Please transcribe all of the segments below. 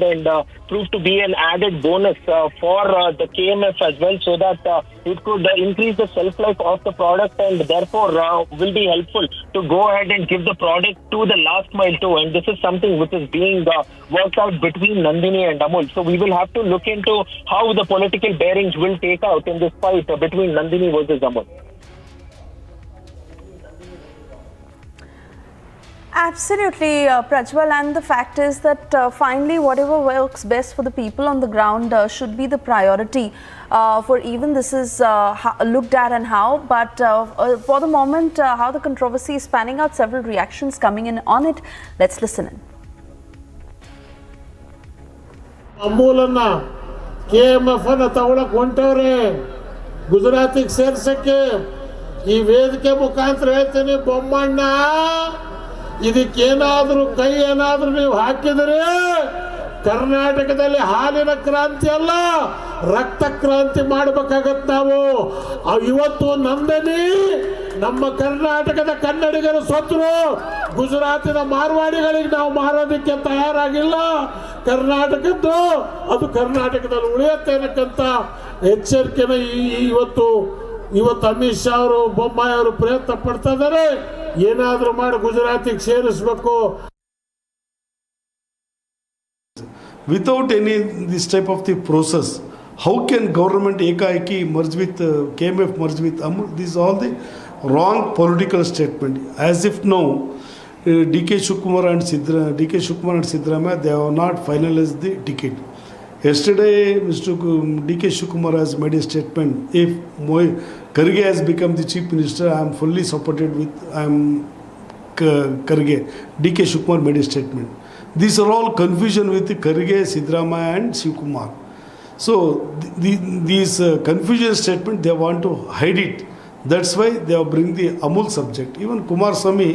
and prove to be an added bonus for the KMF as well, so that it could increase the shelf life of the product, and therefore will be helpful to go ahead and give the product to the last mile too. And this is something which is being worked out between Nandini and Amul. So we will have to look into how the political bearings will take out in this fight between Nandini versus Amul. Absolutely, Prajwal, and the fact is that finally whatever works best for the people on the ground should be the priority for even this is looked at and how. But for the moment, how the controversy is panning out, several reactions coming in on it. Let's listen in. Amulana KMF ಅನ್ನು ತಗೊಳ್ಳಕ್ಕೆ ಹೊಂಟವ್ರೆ ಗುಜರಾತಿಗೆ ಸೇರ್ಸಕ್ಕೆ ಈ ವೇದಿಕೆ ಮುಖಾಂತರ ಹೇಳ್ತೀನಿ ಬೊಮ್ಮಣ್ಣ ಇದಕ್ಕೇನಾದರೂ ಕೈ ಏನಾದರೂ ನೀವು ಹಾಕಿದರೆ ಕರ್ನಾಟಕದಲ್ಲಿ ಹಾಲಿನ ಕ್ರಾಂತಿ ಅಲ್ಲ ರಕ್ತ ಕ್ರಾಂತಿ ಮಾಡಬೇಕಾಗತ್ತೆ ನಾವು ಇವತ್ತು ನಂದಿನಿ ನಮ್ಮ ಕರ್ನಾಟಕದ ಕನ್ನಡಿಗರು ಸೋತರು ಗುಜರಾತಿನ ಮಾರ್ವಾಡಿಗಳಿಗೆ ನಾವು ಮಾರೋದಕ್ಕೆ ತಯಾರಾಗಿಲ್ಲ ಕರ್ನಾಟಕದ್ದು ಅದು ಕರ್ನಾಟಕದಲ್ಲಿ ಉಳಿಯುತ್ತೆ ಅನ್ನಕ್ಕಂತ ಎಚ್ಚರಿಕೆನ ಇವತ್ತು ಅಮಿತ್ ಶಾ ಅವರು ಬೊಮ್ಮಾಯಿ ಅವರು ಪ್ರಯತ್ನ ಪಡ್ತಾ ಇದ್ದಾರೆ ಏನಾದರೂ ಮಾಡಿ ಗುಜರಾತಿಗೆ ಸೇರಿಸಬೇಕು. Without any this type of the process, how can government ekaiki merge with KMF merge with Amul? These are all the wrong political statement. As if now DK Shivakumar and Siddaramaiah, they have not finalized the ticket. Yesterday, Mr. DK Shivakumar has made a statement. If Kharge has become the chief minister, I am fully supported with Kharge. DK Shivakumar made a statement. These are all confusion with Kharge, Siddaramaiah and Shivakumar. So these confusion statement, they want to hide it. That's why they have bring the Amul subject. Even Kumar Swamy,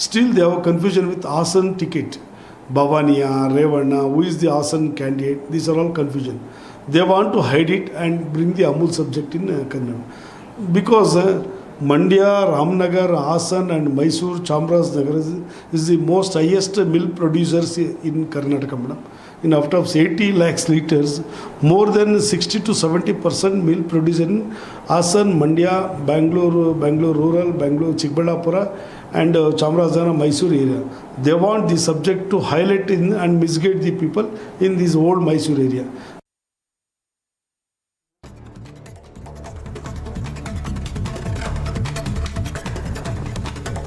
still they have confusion with Hasan ticket. Bhavaniya, Revanna, who is the Hasan candidate? These are all confusion. They want to hide it and bring the Amul subject in Kannada. Because Mandya, Ramnagar, Hasan and Mysore, Chamarajanagar is the most highest milk producers in Karnataka, madam. In out of 80 lakhs liters, more than 60 to 70% milk produced in Hasan, Mandya, Bangalore rural, Bangalore, Chikballapura and Chamarajanagar, Mysore area. They want the subject to highlight in and misguide the people in this old Mysore area.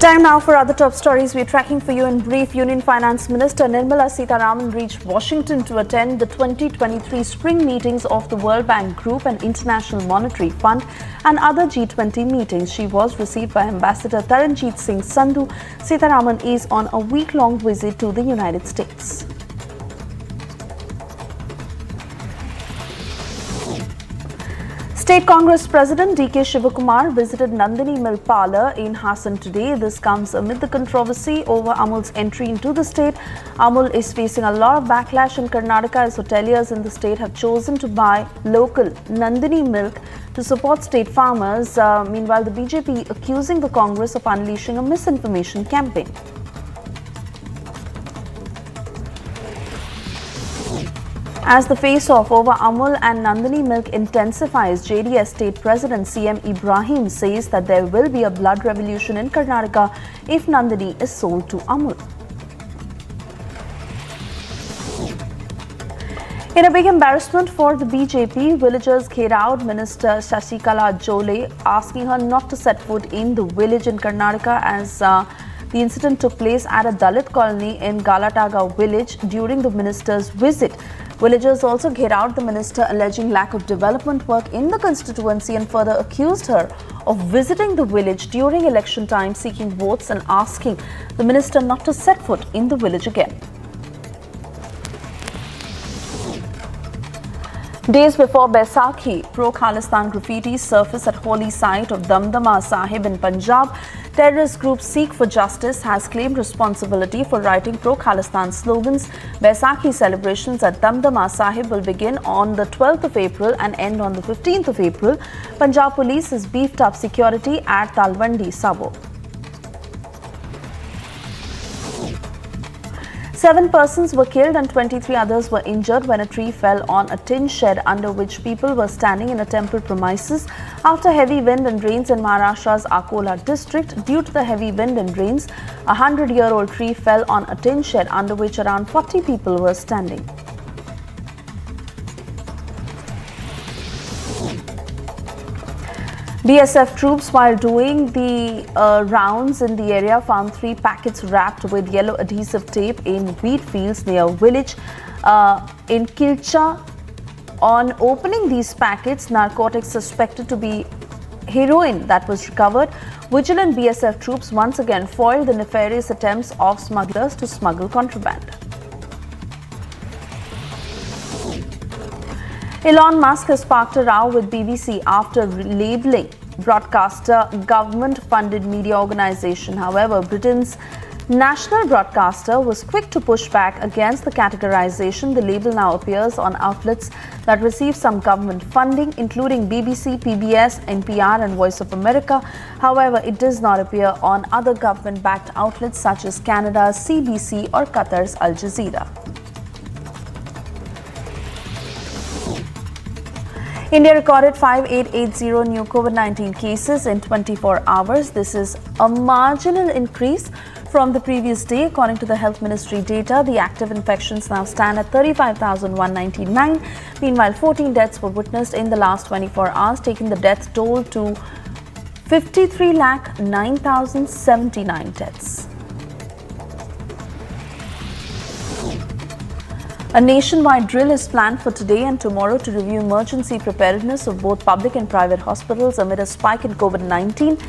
Time now for other top stories we're tracking for you in brief. Union Finance Minister Nirmala Sitharaman reached Washington to attend the 2023 spring meetings of the World Bank Group and International Monetary Fund and other G20 meetings. She was received by Ambassador Taranjit Singh Sandhu. Sitharaman is on a week-long visit to the United States. State Congress President DK Shivakumar visited Nandini Milk Parlour in Hasan today. This comes amid the controversy over Amul's entry into the state. Amul is facing a lot of backlash in Karnataka as hoteliers in the state have chosen to buy local Nandini milk to support state farmers. Meanwhile, the BJP accusing the Congress of unleashing a misinformation campaign. As the face-off over Amul and Nandini milk intensifies, JDS State President CM Ibrahim says that there will be a blood revolution in Karnataka if Nandini is sold to Amul. In a big embarrassment for the BJP, villagers carried out Minister Shashikala Jole, asking her not to set foot in the village in Karnataka as the incident took place at a Dalit colony in Galataga village during the minister's visit. Villagers also carried out the minister, alleging lack of development work in the constituency, and further accused her of visiting the village during election time, seeking votes and asking the minister not to set foot in the village again. Days before Baisakhi, pro-Khalistan graffiti surfaced at holy site of Damdama Sahib in Punjab. Terrorist group Seek for Justice has claimed responsibility for writing pro-Khalistan slogans. Baisakhi celebrations at Damdama Sahib will begin on the 12th of April and end on the 15th of April. Punjab Police has beefed up security at Talwandi Sabo. 7 persons were killed and 23 others were injured when a tree fell on a tin shed under which people were standing in a temple premises after heavy wind and rains in Maharashtra's Akola district. Due to the heavy wind and rains, a 100-year-old tree fell on a tin shed under which around 40 people were standing. BSF troops, while doing the rounds in the area, found 3 packets wrapped with yellow adhesive tape in wheat fields near a village in Kilcha. On opening these packets, narcotics suspected to be heroin that was recovered. Vigilant BSF troops once again foiled the nefarious attempts of smugglers to smuggle contraband. Elon Musk has sparked a row with BBC after labeling broadcaster government-funded media organisation. However, Britain's national broadcaster was quick to push back against the categorisation. The label now appears on outlets that receive some government funding, including BBC, PBS, NPR and Voice of America. However, it does not appear on other government-backed outlets such as Canada's CBC or Qatar's Al Jazeera. India recorded 5880 new COVID-19 cases in 24 hours. This is a marginal increase from the previous day. According to the Health Ministry data, the active infections now stand at 35,199. Meanwhile, 14 deaths were witnessed in the last 24 hours, taking the death toll to 53,09,079 deaths. A nationwide drill is planned for today and tomorrow to review emergency preparedness of both public and private hospitals amid a spike in COVID-19.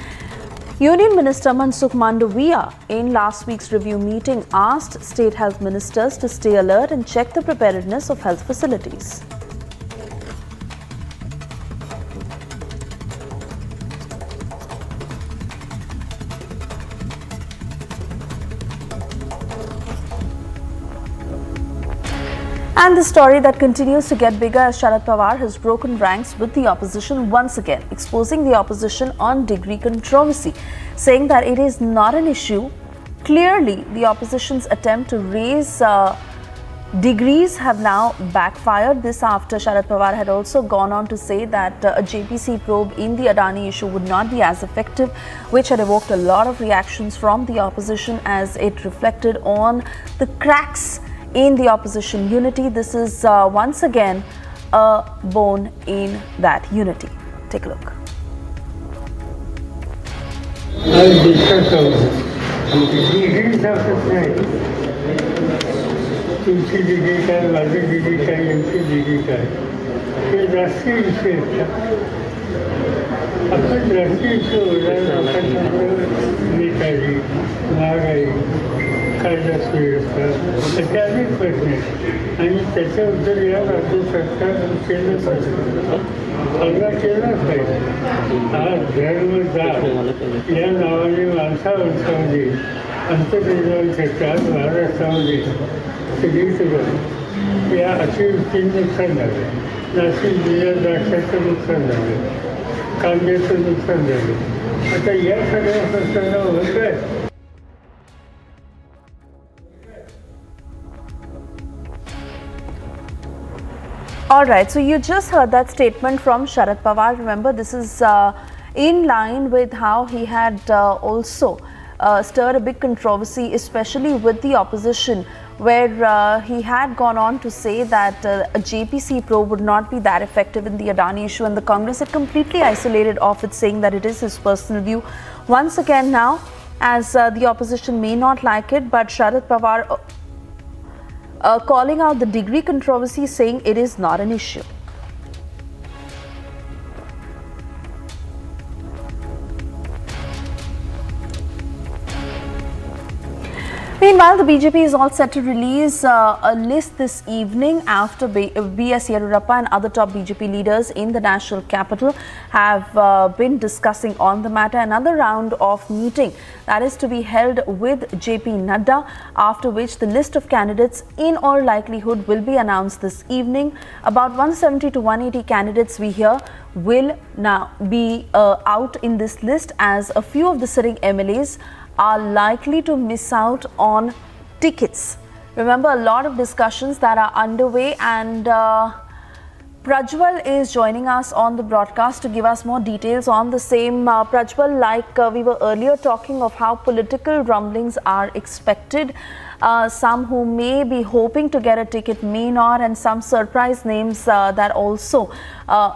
Union Minister Mansukh Mandaviya in last week's review meeting asked state health ministers to stay alert and check the preparedness of health facilities. And the story that continues to get bigger as Sharad Pawar has broken ranks with the opposition once again, exposing the opposition on degree controversy, saying that it is not an issue. Clearly, the opposition's attempt to raise degrees have now backfired. This after Sharad Pawar had also gone on to say that a JPC probe in the Adani issue would not be as effective, which had evoked a lot of reactions from the opposition as it reflected on the cracks in the opposition unity. This is once again a bone in that unity. Take a look. I'll discuss degrees of the flight. Tulsi degree का है, वाली degree का है, MC degree का है। ये राष्ट्रीय विषय था। अपन राष्ट्रीय विषय हो रहा है, अपन नेताजी, महागाई, कायदा सुव्यवस्था, अशा अनेक प्रश्न आहेत आणि त्याचं उत्तर या राज्य सरकार केलं पाहिजे. सगळं केलंच पाहिजे. हा धर्म जात या नावाने माणसामध्ये अंतर्निर्माण क्षेत्रात महाराष्ट्रामध्ये सगळीकडं या अतिवृष्टीचं नुकसान झालं. नाशिक जिल्ह्यात द्राक्षाचं नुकसान झालं, कांद्याचं नुकसान झालं. आता या सगळ्या प्रश्नांना होत आहे. All right, so you just heard that statement from Sharad Pawar. Remember, this is in line with how he had also stirred a big controversy, especially with the opposition, where he had gone on to say that a JPC probe would not be that effective in the Adani issue, and the Congress had completely isolated off it, saying that it is his personal view. Once again now, as the opposition may not like it, but Sharad Pawar calling out the degree controversy, saying it is not an issue. Meanwhile, the BJP is all set to release a list this evening after B.S. Yediyurappa and other top BJP leaders in the national capital have been discussing on the matter. Another round of meeting that is to be held with JP Nadda, after which the list of candidates in all likelihood will be announced this evening. About 170 to 180 candidates we hear will now be out in this list, as a few of the sitting MLAs are likely to miss out on tickets. Remember, a lot of discussions that are underway, and Prajwal is joining us on the broadcast to give us more details on the same. Prajwal, like we were earlier talking of how political rumblings are expected, some who may be hoping to get a ticket may not, and some surprise names that also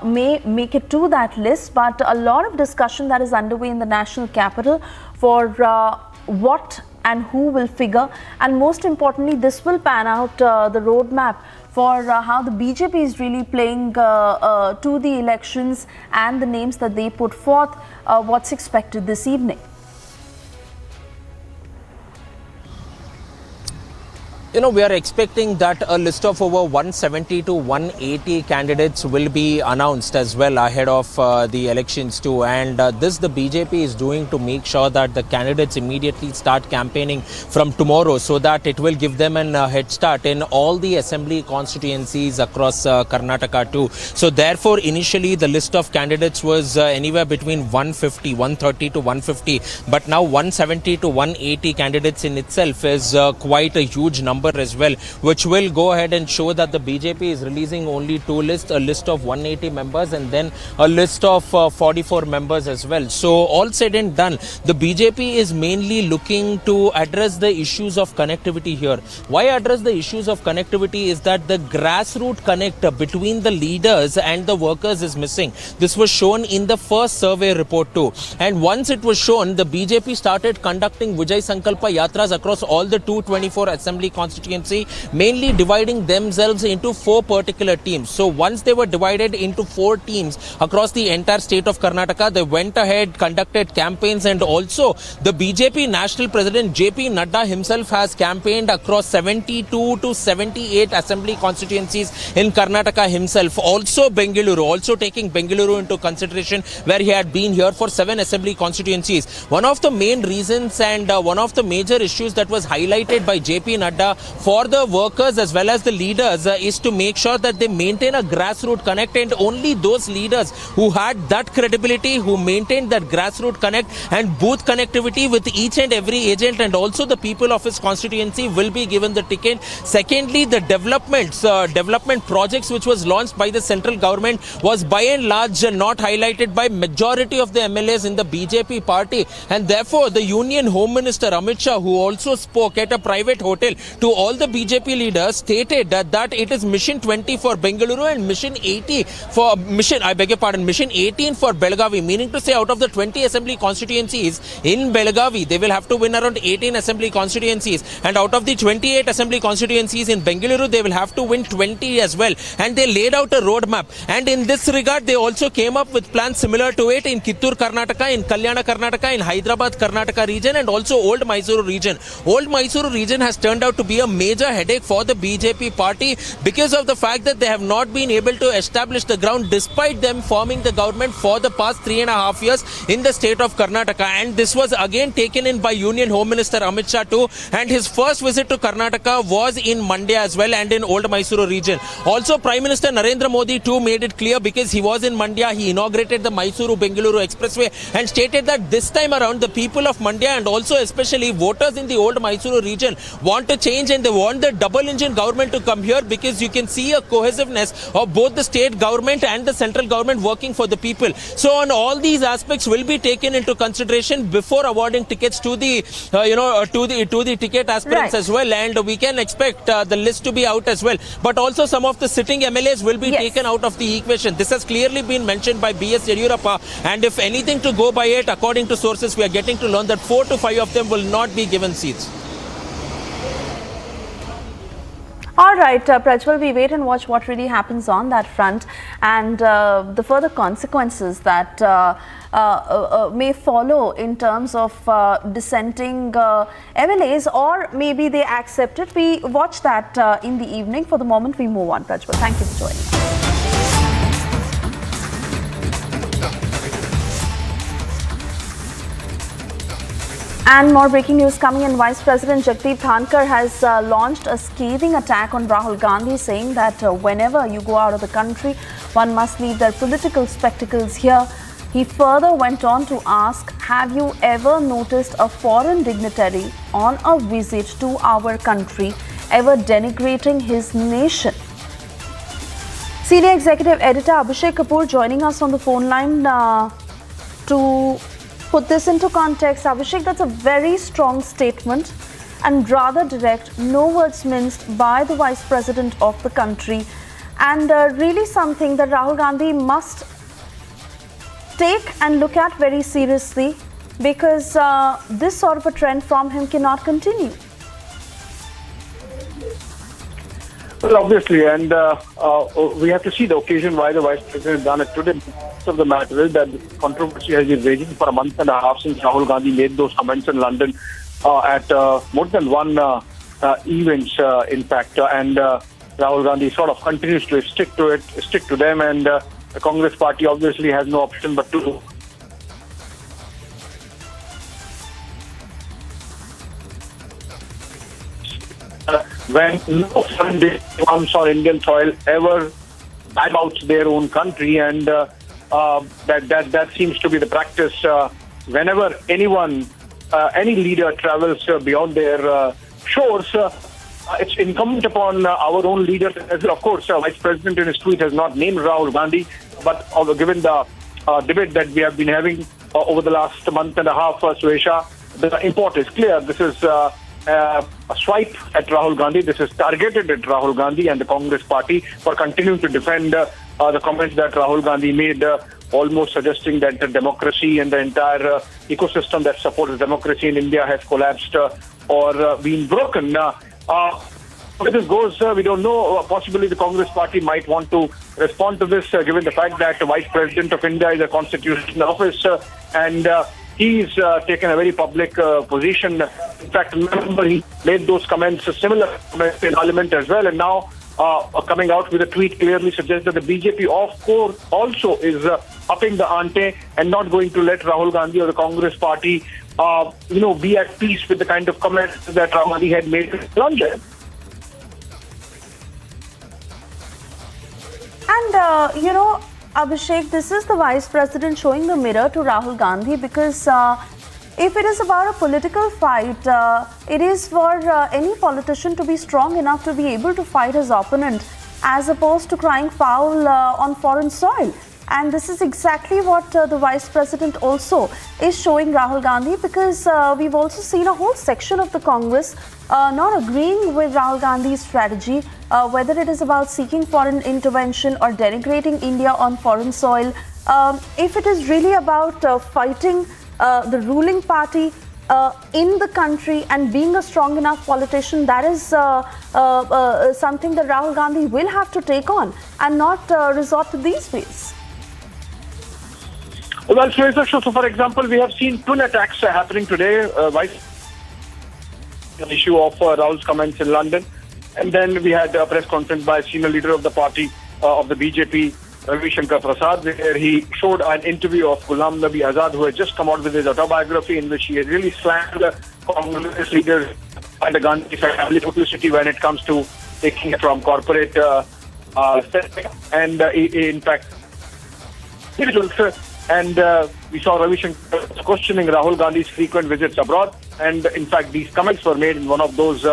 may make it to that list. But a lot of discussion that is underway in the national capital for what and who will figure, and most importantly, this will pan out the roadmap for how the BJP is really playing to the elections and the names that they put forth. What's expected this evening? We are expecting that a list of over 170 to 180 candidates will be announced as well ahead of the elections too. And this the BJP is doing to make sure that the candidates immediately start campaigning from tomorrow, so that it will give them a head start in all the assembly constituencies across Karnataka too. So therefore, initially the list of candidates was anywhere between 130 to 150. But now 170 to 180 candidates in itself is quite a huge number as well, which will go ahead and show that the BJP is releasing only two lists, a list of 180 members and then a list of 44 members as well. So all said and done, the BJP is mainly looking to address the issues of connectivity here. Why address the issues of connectivity is that the grassroots connect between the leaders and the workers is missing. This was shown in the first survey report too. And once it was shown, the BJP started conducting Vijay Sankalpa Yatras across all the 224 assembly constituency, mainly dividing themselves into 4 particular teams. So once they were divided into 4 teams across the entire state of Karnataka, they went ahead, conducted campaigns, and also the BJP national president JP Nadda himself has campaigned across 72 to 78 assembly constituencies in Karnataka himself. Also Bengaluru, also taking Bengaluru into consideration, where he had been here for 7 assembly constituencies. One of the main reasons and one of the major issues that was highlighted by JP Nadda for the workers as well as the leaders is to make sure that they maintain a grassroots connect, and only those leaders who had that credibility, who maintained that grassroots connect and booth connectivity with each and every agent and also the people of his constituency will be given the ticket. Secondly, the development projects which was launched by the central government was by and large not highlighted by majority of the MLAs in the BJP party, and therefore the Union Home Minister Amit Shah, who also spoke at a private hotel to all the BJP leaders, stated that it is Mission 20 for Bengaluru and Mission 18 for Belagavi, meaning to say out of the 20 assembly constituencies in Belagavi, they will have to win around 18 assembly constituencies, and out of the 28 assembly constituencies in Bengaluru, they will have to win 20 as well. And they laid out a roadmap, and in this regard, they also came up with plans similar to it in Kittur Karnataka, in Kalyana Karnataka, in Hyderabad Karnataka region, and also Old Mysuru region. Old Mysuru region has turned out to be a major headache for the BJP party because of the fact that they have not been able to establish the ground despite them forming the government for the past 3.5 years in the state of Karnataka. And this was again taken in by Union Home Minister Amit Shah too, and his first visit to Karnataka was in Mandya as well and in Old Mysuru region. Also Prime Minister Narendra Modi too made it clear, because he was in Mandya, he inaugurated the Mysuru-Bengaluru expressway and stated that this time around the people of Mandya and also especially voters in the Old Mysuru region want to change, and they want the double engine government to come here, because you can see a cohesiveness of both the state government and the central government working for the people. So on all these aspects will be taken into consideration before awarding tickets to the to the ticket aspirants as well, and we can expect the list to be out as well. But also some of the sitting MLAs will be taken out of the equation. This has clearly been mentioned by B.S. Yediyurappa, and if anything to go by it, according to sources, we are getting to learn that 4 to 5 of them will not be given seats. All right, Prajwal, we wait and watch what really happens on that front, and the further consequences that may follow in terms of dissenting MLAs, or maybe they accept it. We watch that in the evening. For the moment, we move on. Prajwal, thank you for joining us. And more breaking news coming in. Vice President Jagdeep Dhankar has launched a scathing attack on Rahul Gandhi, saying that whenever you go out of the country, one must leave their political spectacles here. He further went on to ask, have you ever noticed a foreign dignitary on a visit to our country ever denigrating his nation. Senior Executive Editor Abhishek Kapoor joining us on the phone line to put this into context. Abhishek, that's a very strong statement and rather direct, no words minced by the Vice President of the country, and really something that Rahul Gandhi must take and look at very seriously, because this sort of a trend from him cannot continue. Well, obviously, and we have to see the occasion why the Vice President has done it today. Most of the matter is that this controversy has been raging for a month and a half since Rahul Gandhi made those comments in London at more than one events, in fact, and Rahul Gandhi sort of continues to stick to them, and the Congress party obviously has no option but to when no foreign comes on Indian soil ever badmouths their own country, and that seems to be the practice whenever anyone, any leader travels beyond their shores. It's incumbent upon our own leaders as well. Of course, Vice President in his tweet has not named Rahul Gandhi, but given the debate that we have been having over the last month and a half, Suesha, the import is clear. This is a swipe at Rahul Gandhi. This is targeted at Rahul Gandhi and the Congress party for continuing to defend the comments that Rahul Gandhi made, almost suggesting that the democracy and the entire ecosystem that supports democracy in India has collapsed or been broken. Where this goes, we don't know. Possibly the Congress party might want to respond to this, given the fact that the Vice President of India is a constitutional office, and he's taken a very public position. In fact, remember, he made those comments, similar comments in Parliament as well, and now coming out with a tweet clearly suggests that the BJP, of course, also is upping the ante and not going to let Rahul Gandhi or the Congress party, be at peace with the kind of comments that Rahul Gandhi had made in London. And, Abhishek, this is the Vice President showing the mirror to Rahul Gandhi, because if it is about a political fight, it is for any politician to be strong enough to be able to fight his opponent, as opposed to crying foul on foreign soil. And this is exactly what the Vice President also is showing Rahul Gandhi, because we've also seen a whole section of the Congress not agreeing with Rahul Gandhi's strategy, whether it is about seeking foreign intervention or denigrating India on foreign soil. If it is really about fighting the ruling party in the country and being a strong enough politician, that is something that Rahul Gandhi will have to take on and not resort to these ways. Well, so for example, we have seen twin attacks happening today. The issue of Rahul's comments in London, and then we had a press conference by a senior leader of the party of the BJP, Ravi Shankar Prasad, where he showed an interview of Ghulam Nabi Azad, who had just come out with his autobiography, in which he had really slammed the Congress leaders and the Gandhi family publicity when it comes to taking it from corporate and in fact, and we saw Ravi Shankar questioning Rahul Gandhi's frequent visits abroad, and in fact these comments were made in one of those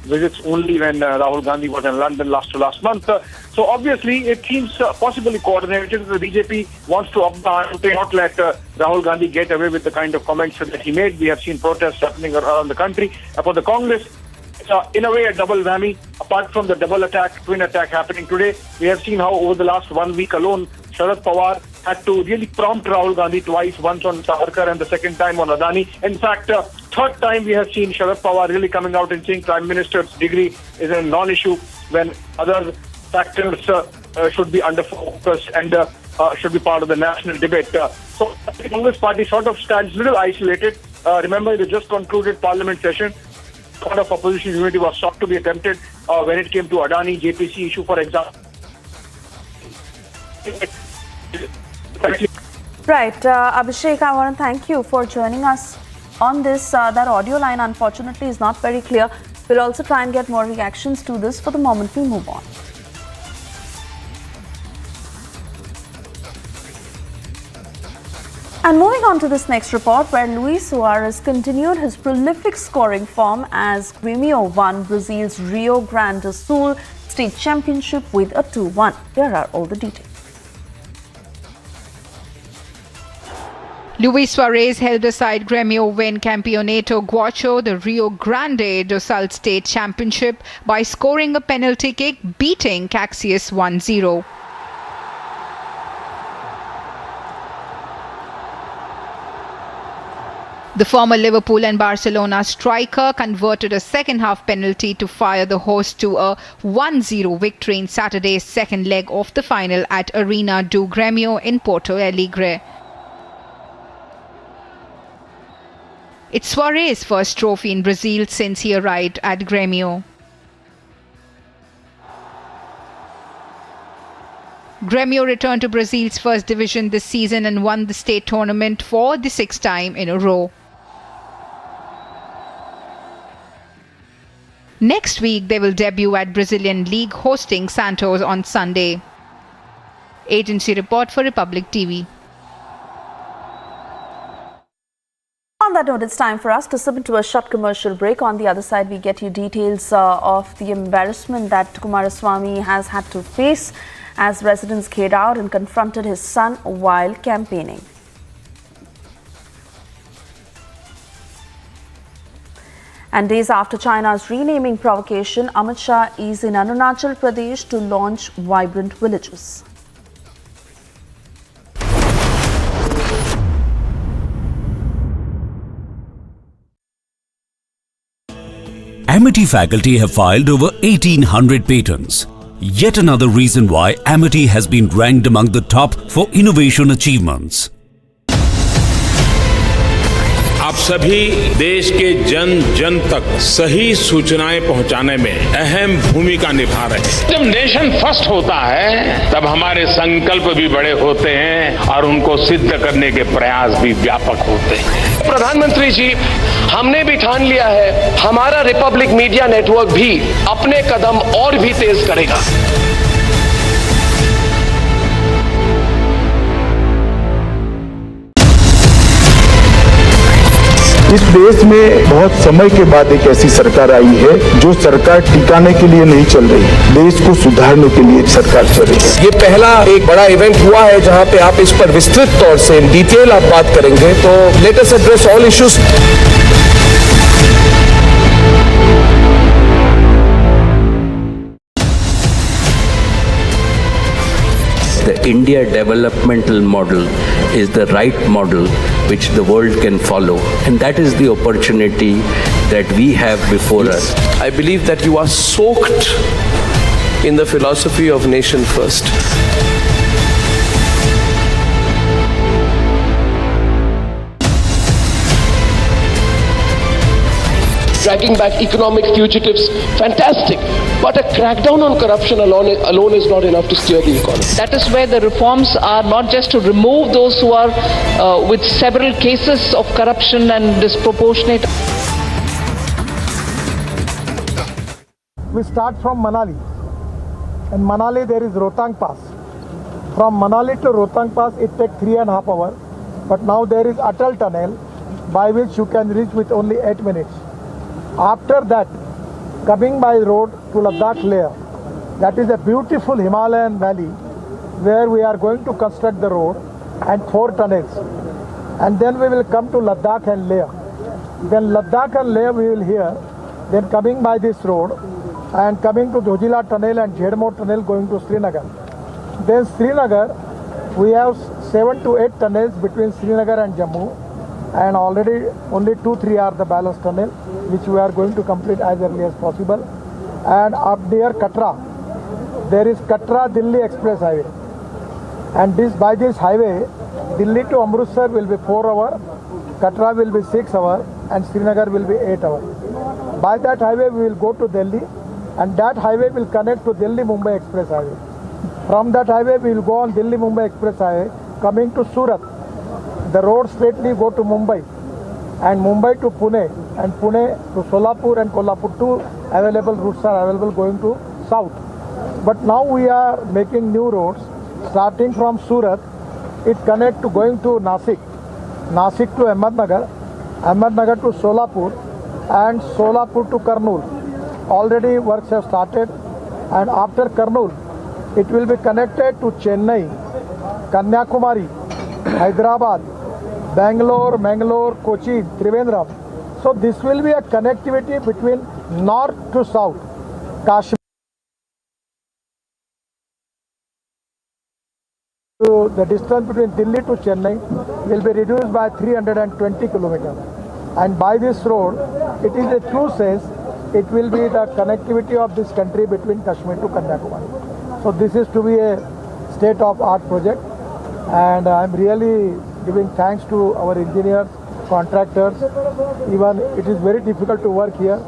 visits only when Rahul Gandhi was in London last month. So obviously it seems possibly coordinated. The BJP wants to not let Rahul Gandhi get away with the kind of comments that he made. We have seen protests happening around the country. For the Congress, in a way, a double whammy. Apart from the twin attack happening today, we have seen how over the last 1 week alone, Sharad Pawar had to really prompt Rahul Gandhi twice, once on Savarkar and the second time on Adani. In fact, third time we have seen Sharad Pawar really coming out and saying Prime Minister's degree is a non-issue when other factors should be under focus and should be part of the national debate. So the Congress party sort of stands a little isolated. Remember, the just concluded parliament session, sort of opposition unity was sought to be attempted when it came to Adani JPC issue, for example. Right, Abhishek, I want to thank you for joining us on this. That audio line, unfortunately, is not very clear. We'll also try and get more reactions to this. For the moment, we move on. And moving on to this next report, where Luis Suarez continued his prolific scoring form as Grêmio won Brazil's Rio Grande do Sul State Championship with a 2-1. Here are all the details. Luis Suarez held aside Grêmio win Campeonato Gaúcho, the Rio Grande do Sul State Championship, by scoring a penalty kick, beating Caxias 1-0. The former Liverpool and Barcelona striker converted a second-half penalty to fire the host to a 1-0 victory in Saturday's second leg of the final at Arena do Grêmio in Porto Alegre. It's Suarez's first trophy in Brazil since he arrived at Grêmio. Grêmio returned to Brazil's first division this season and won the state tournament for the sixth time in a row. Next week, they will debut at Brazilian League, hosting Santos on Sunday. Agency report for Republic TV. On that note, it's time for us to slip into a short commercial break. On the other side, we get you details of the embarrassment that Kumaraswamy has had to face as residents came out and confronted his son while campaigning. And days after China's renaming provocation, Amit Shah is in Arunachal Pradesh to launch vibrant villages. Amity faculty have filed over 1800 patents. Yet another reason why Amity has been ranked among the top for innovation achievements. आप सभी देश के जन जन तक सही सूचनाएं पहुंचाने में अहम भूमिका निभा रहे हैं। जब नेशन फर्स्ट होता है तब हमारे संकल्प भी बड़े होते हैं और उनको सिद्ध करने के प्रयास भी व्यापक होते हैं। प्रधानमंत्री जी, हमने भी ठान लिया है हमारा रिपब्लिक मीडिया नेटवर्क भी अपने कदम और भी तेज करेगा। इस देश में बहुत समय के बाद एक ऐसी सरकार आई है जो सरकार टिकाने के लिए नहीं चल रही है, देश को सुधारने के लिए सरकार चल रही है। ये पहला एक बड़ा इवेंट हुआ है जहां पे आप इस पर विस्तृत तौर से इन डिटेल आप बात करेंगे, तो let us address all issues. The India developmental model is the right model which the world can follow, and that is the opportunity that we have before us. I believe that you are soaked in the philosophy of nation first. Dragging back economic fugitives, fantastic. But a crackdown on corruption alone is not enough to steer the economy. That is where the reforms are not just to remove those who are with several cases of corruption and disproportionate. We start from Manali. In Manali there is Rohtang Pass. From Manali to Rohtang Pass it takes 3.5 hours. But now there is Atal Tunnel by which you can reach with only 8 minutes. After that, coming by road to Ladakh Leh, that is a beautiful Himalayan valley where we are going to construct the road and 4 tunnels. And then we will come to Ladakh and Leh. Then Ladakh and Leh we will hear. Then coming by this road and coming to Dojila Tunnel and Jhedmo Tunnel going to Srinagar. Then Srinagar, we have 7 to 8 tunnels between Srinagar and Jammu. And already only 2-3 are the balance tunnel, which we are going to complete as early as possible. And up near Katra, there is Katra-Delhi Express Highway. And by this highway, Delhi to Amritsar will be 4 hours, Katra will be 6 hours, and Srinagar will be 8 hours. By that highway, we will go to Delhi, and that highway will connect to Delhi-Mumbai Express Highway. From that highway, we will go on Delhi-Mumbai Express Highway, coming to Surat. The road straightly go to Mumbai, and Mumbai to Pune, and Pune to Solapur and Kolhapur. 2 available routes are available going to south. But now we are making new roads starting from Surat. It connects to going to Nasik, Nasik to Ahmednagar, Ahmednagar to Solapur, and Solapur to Kurnool. Already works have started, and after Kurnool, it will be connected to Chennai, Kanyakumari, Hyderabad, Bangalore, Kochi, Trivandrum. So this will be a connectivity between north to south. Kashmir. The distance between Delhi to Chennai will be reduced by 320 kilometers. And by this road, it is a true sense, it will be the connectivity of this country between Kashmir to Kanyakumari. So this is to be a state-of-art project, and I am really giving thanks to our engineers, contractors. Even it is very difficult to work here.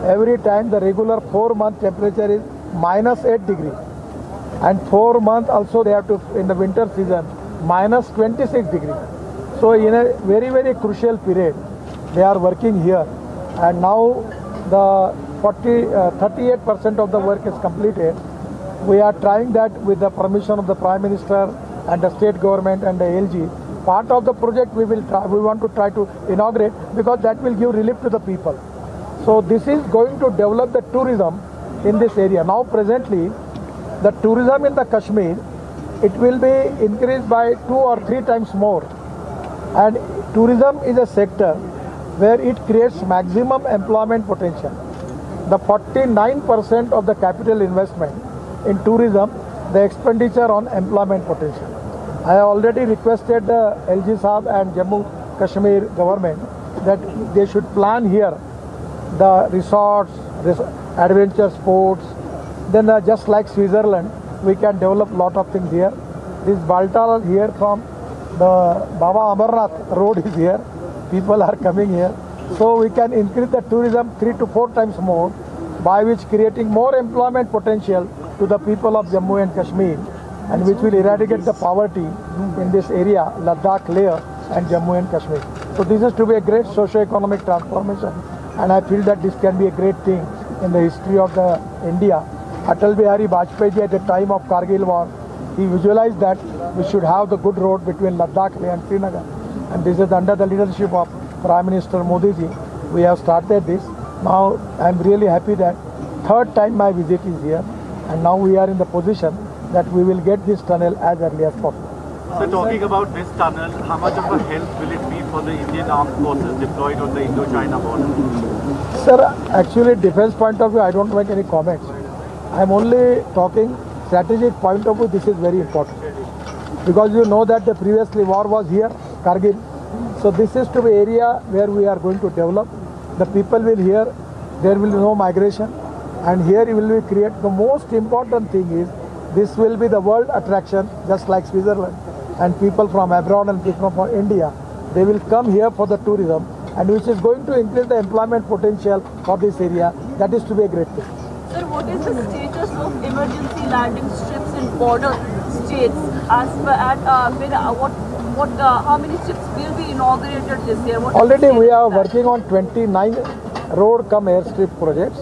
Every time the regular 4-month temperature is -8 degrees. And 4 months also they have to, in the winter season, -26 degrees. So in a very, very crucial period, they are working here. And now the 38% of the work is completed. We are trying that with the permission of the Prime Minister and the state government and the LG. Part of the project we want to try to inaugurate, because that will give relief to the people. So this is going to develop the tourism in this area. Now presently, the tourism in the Kashmir, it will be increased by 2 or 3 times more. And tourism is a sector where it creates maximum employment potential. The 49% of the capital investment in tourism, the expenditure on employment potential. I have already requested the LG Saab and Jammu Kashmir government that they should plan here the resorts, adventure sports. Then just like Switzerland, we can develop lot of things here. This Baltal here from the Baba Amarnath road is here. People are coming here. So we can increase the tourism 3 to 4 times more, by which creating more employment potential to the people of Jammu and Kashmir, and which will eradicate the poverty in this area, Ladakh, Leh and Jammu and Kashmir. So this is to be a great socio-economic transformation, and I feel that this can be a great thing in the history of the India. Atal Bihari Vajpayee at the time of Kargil war, he visualized that we should have the good road between Ladakh, Leh and Srinagar. And this is under the leadership of Prime Minister Modi ji. We have started this. Now I am really happy that 3rd time my visit is here, and now we are in the position that we will get this tunnel as early as possible. So talking about this tunnel, how much of a help will it be for the Indian armed forces deployed on the Indo-China border? Sir, actually defense point of view, I don't make any comments. I am only talking strategic point of view. This is very important, because you know that the previously war was here, Kargil. So this is to be area where we are going to develop. The people will here, there will be no migration, and here we will create. The most important thing is this will be the world attraction, just like Switzerland, and people from abroad and people from India, they will come here for the tourism, and which is going to increase the employment potential for this area. That is to be a great thing. Sir, what is the status of emergency landing strips in border states? As per at how many strips will be inaugurated this year? Already we are working on 29 road cum airstrip projects,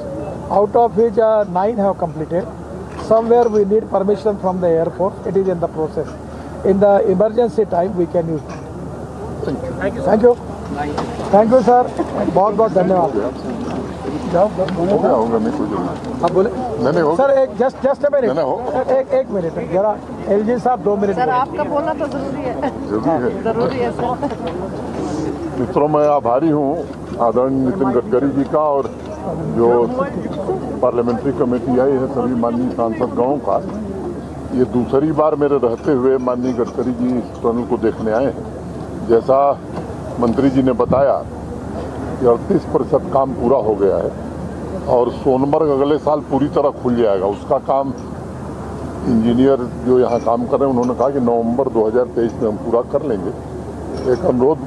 out of which 9 have completed. Somewhere we need permission from the Air Force. It is in the process. In the emergency time, we can use it. Thank you. Thank you. Thank you, sir. बहुत धन्यवाद. आप बोले sir just a minute एक minute जरा LG साहब 2 minute sir आपका बोलना तो जरूरी है सर। मित्रों, मैं आभारी हूँ आदरणीय नितिन गडकरी जी का और जो पार्लियामेंट्री कमेटी आई है सभी माननीय सांसदगणों का। ये दूसरी बार मेरे रहते हुए माननीय गडकरी जी इस टनल को देखने आए हैं। जैसा मंत्री जी ने बताया कि 38% काम पूरा हो गया है और सोनमर्ग अगले साल पूरी तरह खुल जाएगा। उसका काम इंजीनियर जो यहाँ काम कर रहे हैं उन्होंने कहा कि नवंबर 2023 में हम पूरा कर लेंगे। एक अनुरोध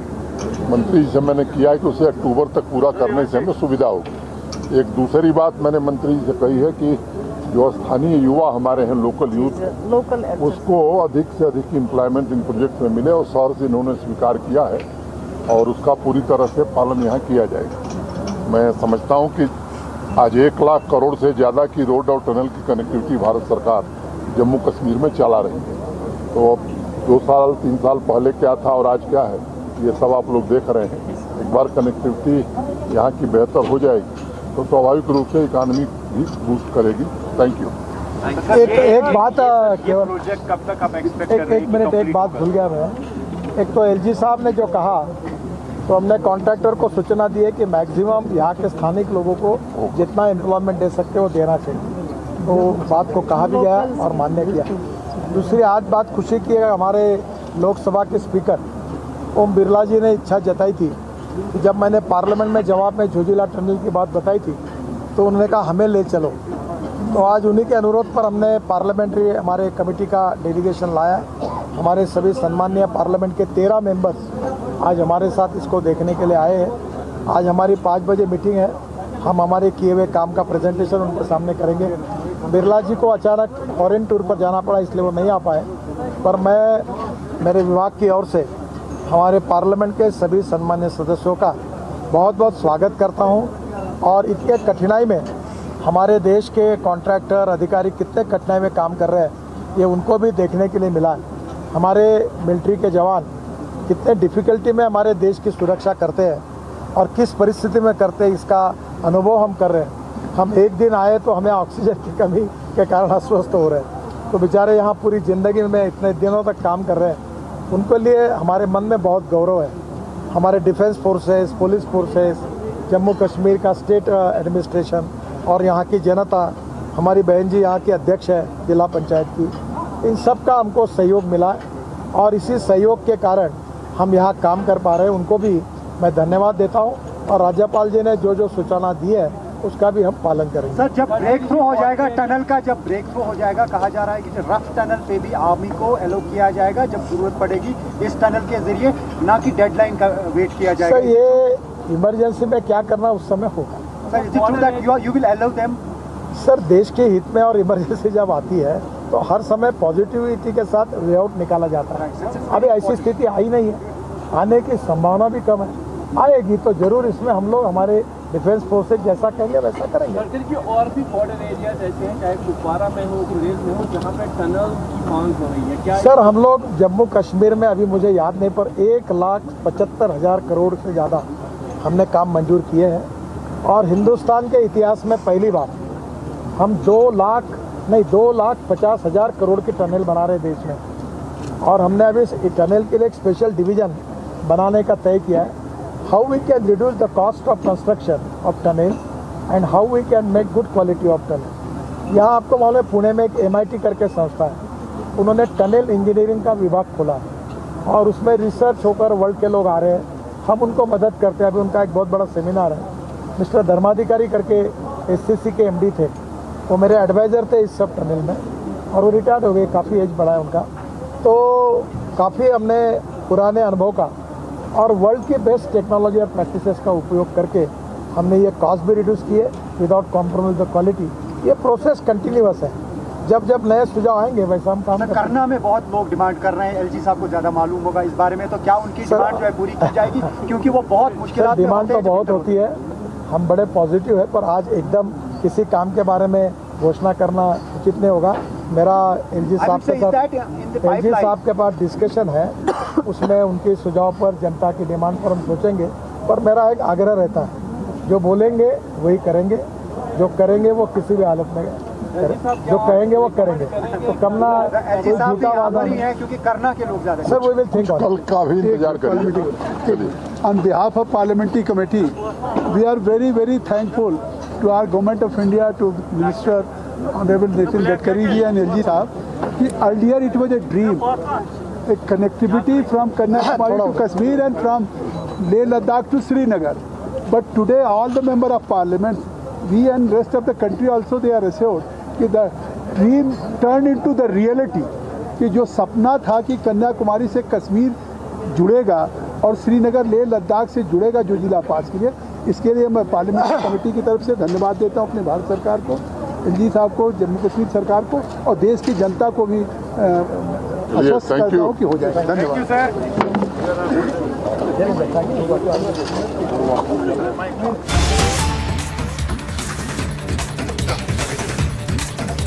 मंत्री जी से मैंने किया है कि उसे अक्टूबर तक पूरा करने से हमें सुविधा होगी। एक दूसरी बात मैंने मंत्री जी से कही है कि जो स्थानीय युवा हमारे हैं, लोकल यूथ, उसको अधिक से अधिक एम्प्लॉयमेंट इन प्रोजेक्ट में मिले और शहर से इन्होंने स्वीकार किया है और उसका पूरी तरह से पालन यहाँ किया जाएगा। मैं समझता हूँ कि आज 1 लाख करोड़ से ज़्यादा की रोड और टनल की कनेक्टिविटी भारत सरकार जम्मू कश्मीर में चला रही है। तो अब 2 साल 3 साल पहले क्या था और आज क्या है, ये सब आप लोग देख रहे हैं। एक बार कनेक्टिविटी यहाँ की बेहतर हो जाएगी तो स्वाभाविक रूप से इकानमी भी बूस्ट करेगी। Thank you. एक बात केवल प्रोजेक्ट कब तक आप एक्सपेक्ट कर रहे हैं? एक मिनट, एक बात भूल गया मैं। एक तो एलजी साहब ने जो कहा, तो हमने कॉन्ट्रैक्टर को सूचना दी है कि मैक्सिमम यहाँ के स्थानिक लोगों को जितना एम्प्लॉयमेंट दे सकते हो देना चाहिए। तो बात को कहा भी गया और मान्य किया। दूसरी आज बात खुशी की है, हमारे लोकसभा के स्पीकर ओम बिरला जी ने इच्छा जताई थी कि जब मैंने पार्लियामेंट में जवाब में जोजिला टनल की बात बताई थी तो उन्होंने कहा हमें ले चलो। तो आज उन्हीं के अनुरोध पर हमने पार्लियामेंट्री हमारे कमेटी का डेलीगेशन लाया। हमारे सभी सम्मानीय पार्लियामेंट के 13 मेंबर्स आज हमारे साथ इसको देखने के लिए आए हैं। आज हमारी 5 बजे मीटिंग है। हम हमारे किए हुए काम का प्रेजेंटेशन उनके सामने करेंगे। बिरला जी को अचानक फॉरेन टूर पर जाना पड़ा, इसलिए वो नहीं आ पाए, पर मैं मेरे विभाग की ओर से हमारे पार्लियामेंट के सभी सम्मान्य सदस्यों का बहुत बहुत स्वागत करता हूं। और इतने कठिनाई में हमारे देश के कॉन्ट्रैक्टर अधिकारी कितने कठिनाई में काम कर रहे हैं, ये उनको भी देखने के लिए मिला है। हमारे मिलिट्री के जवान कितने डिफ़िकल्टी में हमारे देश की सुरक्षा करते हैं और किस परिस्थिति में करते हैं, इसका अनुभव हम कर रहे हैं। हम एक दिन आए तो हमें ऑक्सीजन की कमी के कारण अस्वस्थ हो रहे हैं, तो बेचारे यहाँ पूरी ज़िंदगी में इतने दिनों तक काम कर रहे हैं। उनके लिए हमारे मन में बहुत गौरव है। हमारे defence forces, police forces, Jammu Kashmir का स्टेट एडमिनिस्ट्रेशन और यहाँ की जनता, हमारी बहन जी यहाँ की अध्यक्ष है जिला पंचायत की, इन सब का हमको सहयोग मिला और इसी सहयोग के कारण हम यहाँ काम कर पा रहे हैं। उनको भी मैं धन्यवाद देता हूँ और राज्यपाल जी ने जो जो सूचना दी है उसका भी हम पालन करेंगे। सर, जब ब्रेक थ्रू हो जाएगा टनल का, जब ब्रेक थ्रू हो जाएगा, कहा जा रहा है कि रफ टनल पे भी आर्मी को एलो किया जाएगा जब जरूरत पड़ेगी इस टनल के जरिए, ना कि डेडलाइन का वेट किया जाएगा। सर, ये इमरजेंसी में क्या करना उस समय होगा। Sir, is it true that you will allow them? Sir, देश के हित में और इमरजेंसी जब आती है तो हर समय पॉजिटिविटी के साथ वे आउट निकाला जाता है। अभी ऐसी स्थिति आई नहीं है, आने की संभावना भी कम है। आएगी तो जरूर इसमें हम लोग हमारे डिफेंस फोर्सेज जैसा कहेंगे वैसा करेंगे। और भी बॉर्डर एरियाज ऐसे हैं, चाहे कुपवारा में हो, गुरेज में हो, जहाँ पे टनल की मांग हो रही है। क्या सर, हम लोग जम्मू कश्मीर में अभी मुझे याद नहीं पर 1,75,000 करोड़ से ज़्यादा हमने काम मंजूर किए हैं और हिंदुस्तान के इतिहास में पहली बार हम 2,50,000 करोड़ की टनल बना रहे देश में। और हमने अभी इस टनल के लिए एक स्पेशल डिवीजन बनाने का तय किया है। How we can reduce the cost of construction of tunnel and how we can make good quality of tunnel. यहाँ आपको मालूम है पुणे में एक MIT करके संस्था है, उन्होंने टनल इंजीनियरिंग का विभाग खोला है और उसमें रिसर्च होकर वर्ल्ड के लोग आ रहे हैं, हम उनको मदद करते हैं। अभी उनका एक बहुत बड़ा सेमिनार है। मिस्टर धर्माधिकारी करके SCC के MD थे, वो मेरे एडवाइज़र थे इस सब टनल में और वो रिटायर्ड हो गए, काफ़ी एज बढ़ा है उनका। तो काफ़ी हमने पुराने अनुभव का और वर्ल्ड की बेस्ट टेक्नोलॉजी और प्रैक्टिसेस का उपयोग करके हमने ये कॉस्ट भी रिड्यूस किए विदाउट कॉम्प्रोमाइज द क्वालिटी। ये प्रोसेस कंटिन्यूअस है, जब जब नए सुझाव आएंगे वैसा हम काम करना में बहुत लोग डिमांड कर रहे हैं, LG साहब को ज़्यादा मालूम होगा इस बारे में, तो क्या उनकी डिमांड जो है पूरी की जाएगी? क्योंकि वो बहुत मुश्किल डिमांड तो बहुत होती है, हम बड़े पॉजिटिव है, पर आज एकदम किसी काम के बारे में घोषणा करना उचित नहीं होगा। मेरा LG साहब के पास डिस्कशन है, उसमें उनके सुझाव पर, जनता की डिमांड पर हम सोचेंगे। पर मेरा एक आग्रह रहता है, जो बोलेंगे वही करेंगे, जो करेंगे वो किसी भी हालत में जो कहेंगे वो करेंगे। तो करना झूठा वादा नहीं है, क्योंकि करना के लोग ज़्यादा। सर, वी विल थिंक कल का भी इंतजार करेंगे। On behalf of Parliamentary Committee, we are very, very thankful to our Government of India, to Minister Honorable Nitin Gadkari ji and LG Saab. Earlier it was a dream, a connectivity from Karnataka to Kashmir and from Leh Ladakh to Srinagar. But today all the Member of Parliament, we and rest of the country also, they are assured कि the dream turned into the reality, कि जो सपना था कि कन्याकुमारी से कश्मीर जुड़ेगा और श्रीनगर लेह लद्दाख से जुड़ेगा जो जिला पास के लिए, इसके लिए मैं पार्लियामेंट्री कमेटी की तरफ से धन्यवाद देता हूँ अपने भारत सरकार को, LG साहब को, जम्मू कश्मीर सरकार को और देश की जनता को भी आश्वस्त करता हूँ कि हो जाएगा। धन्यवाद।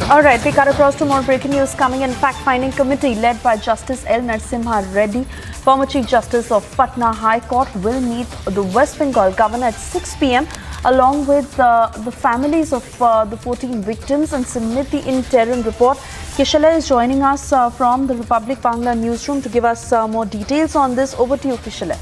All right, we cut across to more breaking news coming in. Fact-finding committee led by Justice L. Narasimha Reddy, former Chief Justice of Patna High Court, will meet the West Bengal governor at 6 p.m. along with the families of the 14 victims and submit the interim report. Kishale is joining us from the Republic Bangla newsroom to give us more details on this. Over to you, Kishale.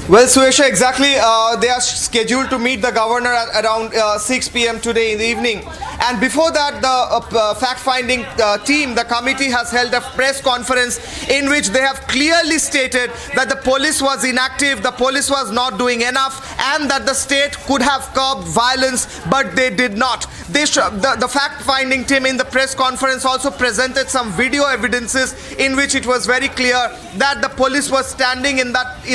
Well, Suesha, exactly. They are scheduled to meet the governor at around 6 p.m. today in the evening. And before that, the fact-finding team, the committee, has held a press conference in which they have clearly stated that the police was inactive, the police was not doing enough, and that the state could have curbed violence, but they did not. The fact-finding team in the press conference also presented some video evidences in which it was very clear that the police was standing in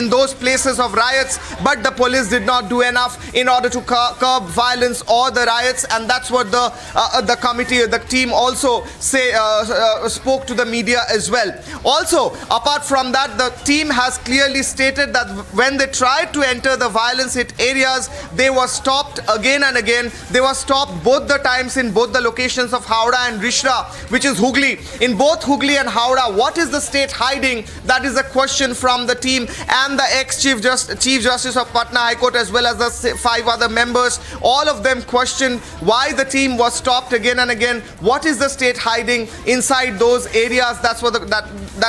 those places of riots, but the police did not do enough in order to curb violence or the riots, and that's what the committee, the team also spoke to the media as well. Also, apart from that, the team has clearly stated that when they tried to enter the violence hit areas, they were stopped again and again. They were stopped both the times in both the locations of Howrah and Rishra, which is Hooghly. In both Hooghly and Howrah, what is the state hiding? That is a question from the team, and the ex-Chief Justice of Patna High Court, as well as the 5 other members, all of them questioned why the team was stopped again and again. What is the state hiding inside those areas? That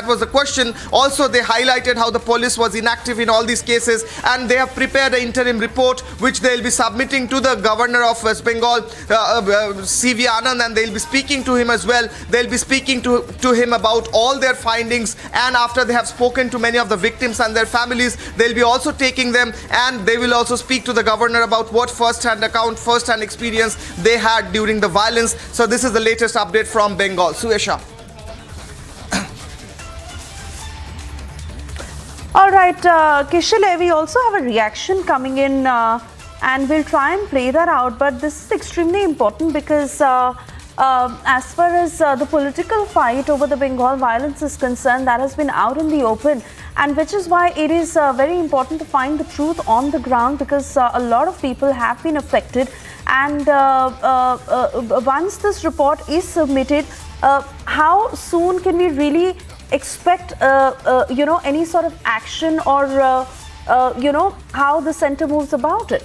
was the question. Also, they highlighted how the police was inactive in all these cases, and they have prepared an interim report which they will be submitting to the governor of West Bengal, C.V. Anand, and they will be speaking to him as well. They will be speaking to him about all their findings, and after they have spoken to many of the victims and their families, they will be also taking them, and they will also speak to the governor about what first-hand experience they had during the violence. So this is the latest update from Bengal. Suesha. All right, Kishale, we also have a reaction coming in and we'll try and play that out. But this is extremely important because as far as the political fight over the Bengal violence is concerned, that has been out in the open, and which is why it is very important to find the truth on the ground, because a lot of people have been affected. And once this report is submitted, how soon can we really expect any sort of action, or how the centre moves about it?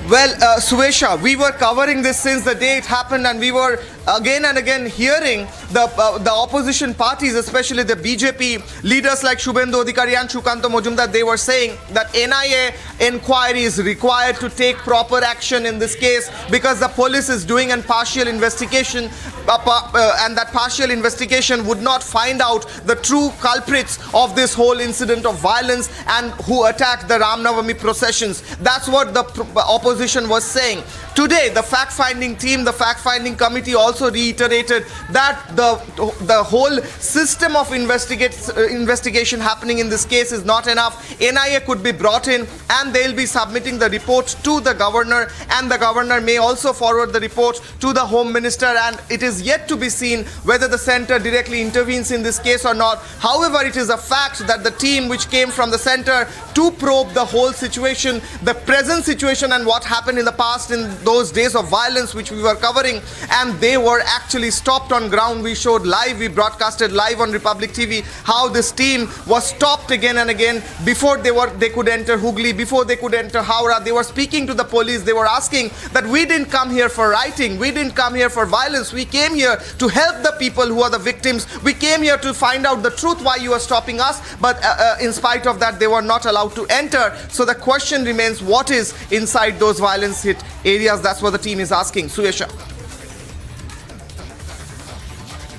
Well, Suesha, we were covering this since the day it happened, and we were again and again hearing the opposition parties, especially the BJP leaders like Shubhendu Adhikari and Shukanto Majumdar. They were saying that NIA inquiry is required to take proper action in this case because the police is doing a partial investigation, and that partial investigation would not find out the true culprits of this whole incident of violence and who attacked the Ram Navami processions. That's what the opposition was saying. Today, the fact-finding team, the fact-finding committee also reiterated that the whole system of investigation happening in this case is not enough. NIA could be brought in, and they'll be submitting the report to the governor, and the governor may also forward the report to the Home Minister, and it is yet to be seen whether the centre directly intervenes in this case or not. However, it is a fact that the team which came from the centre to probe the whole situation, the present situation, and what happened in the past in those days of violence which we were covering, and they were actually stopped on ground. We showed live, we broadcasted live on Republic TV how this team was stopped again and again before they could enter Hooghly, before they could enter Howrah. They were speaking to the police. They were asking that we didn't come here for rioting, we didn't come here for violence, we came here to help the people who are the victims, we came here to find out the truth why you are stopping us. But in spite of that, they were not allowed to enter. So the question remains, what is inside those violence hit areas? That's what the team is asking. Suesha.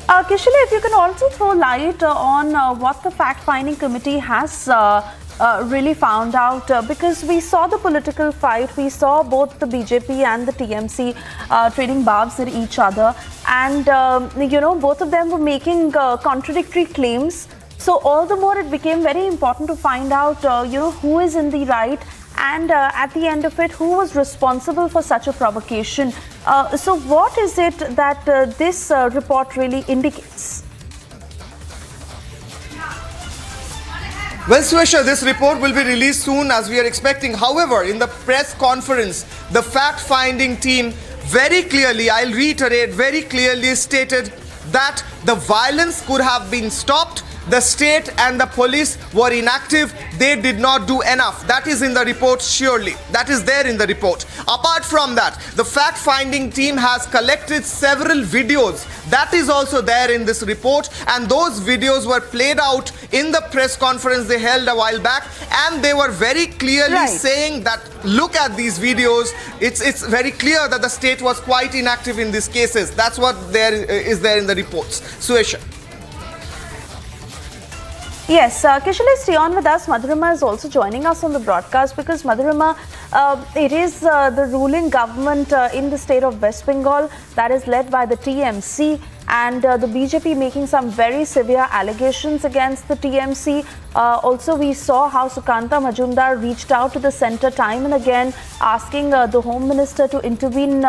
Kishale, if you can also throw light on what the fact-finding committee has really found out, because we saw the political fight, we saw both the BJP and the TMC trading barbs at each other, and both of them were making contradictory claims. So all the more it became very important to find out who is in the right, and at the end of it, who was responsible for such a provocation. So what is it that this report really indicates? Well, Swesha, this report will be released soon as we are expecting. However, in the press conference, the fact-finding team very clearly, I'll reiterate, very clearly stated that the violence could have been stopped. The state and the police were inactive. They did not do enough. That is in the report, surely. That is there in the report. Apart from that, the fact-finding team has collected several videos. That is also there in this report. And those videos were played out in the press conference they held a while back. And they were very clearly saying that, look at these videos. It's very clear that the state was quite inactive in these cases. That's what is there in the reports. Suesha. Yes, Kishale, stay on with us. Madhurima is also joining us on the broadcast because Madhurima, it is the ruling government in the state of West Bengal that is led by the TMC, and the BJP making some very severe allegations against the TMC. Also, we saw how Sukanta Majumdar reached out to the centre time and again, asking the Home Minister to intervene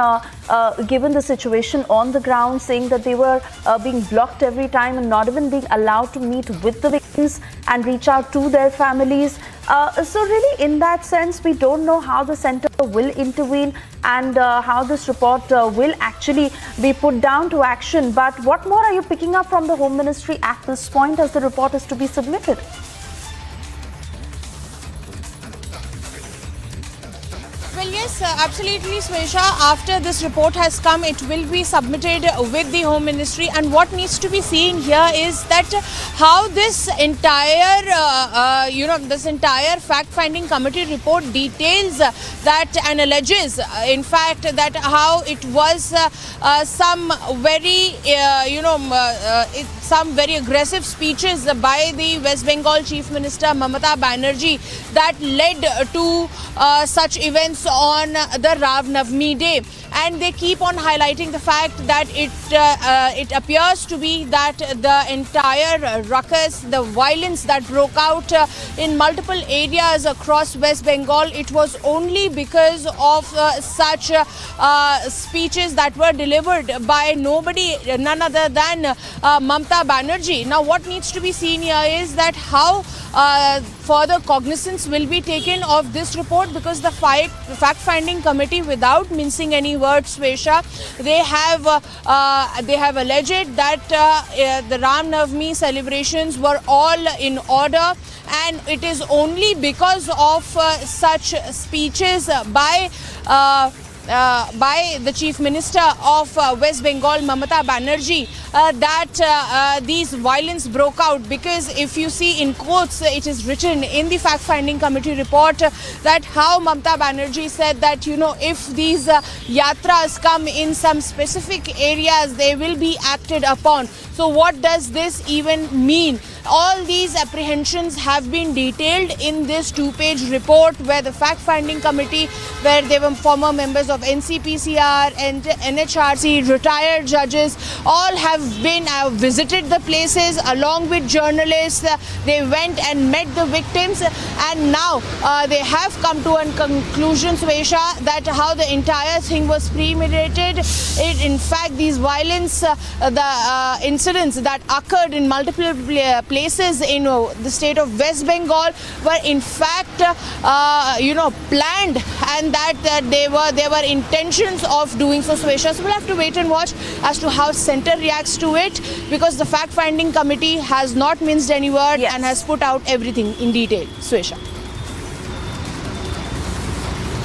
given the situation on the ground, saying that they were being blocked every time and not even being allowed to meet with the victims and reach out to their families. So really, in that sense, we don't know how the centre will intervene and how this report will actually be put down to action. But what more are you picking up from the Home Ministry at this point as the report is to be submitted? Well, yes, absolutely, Swesha. After this report has come, it will be submitted with the Home Ministry. And what needs to be seen here is that how this entire, this entire fact-finding committee report details that and alleges, in fact, that how it was some very aggressive speeches by the West Bengal Chief Minister Mamata Banerjee that led to such events on the Rav Navami Day. And they keep on highlighting the fact that it appears to be that the entire ruckus, the violence that broke out in multiple areas across West Bengal, it was only because of such speeches that were delivered by none other than Mamata Banerjee. Now, what needs to be seen here is that how further cognizance will be taken of this report, because the fact-finding committee, without mincing any words, Swesha, they have alleged that the Ram Navami celebrations were all in order, and it is only because of such speeches by the Chief Minister of West Bengal, Mamata Banerjee, that these violence broke out. Because if you see in quotes, it is written in the fact-finding committee report that how Mamata Banerjee said that, if these yatras come in some specific areas, they will be acted upon. So what does this even mean? All these apprehensions have been detailed in this two-page report, where the fact-finding committee, where they were former members of NCPCR and NHRC, retired judges, all have been visited the places along with journalists. They went and met the victims, and now they have come to a conclusion, Swesha, that how the entire thing was premeditated. In fact, these violence, the incidents that occurred in multiple places in the state of West Bengal were in fact planned, and that there were intentions of doing so, Swesha. So we'll have to wait and watch as to how centre reacts to it, because the fact-finding committee has not minced any word and has put out everything in detail, Swesha.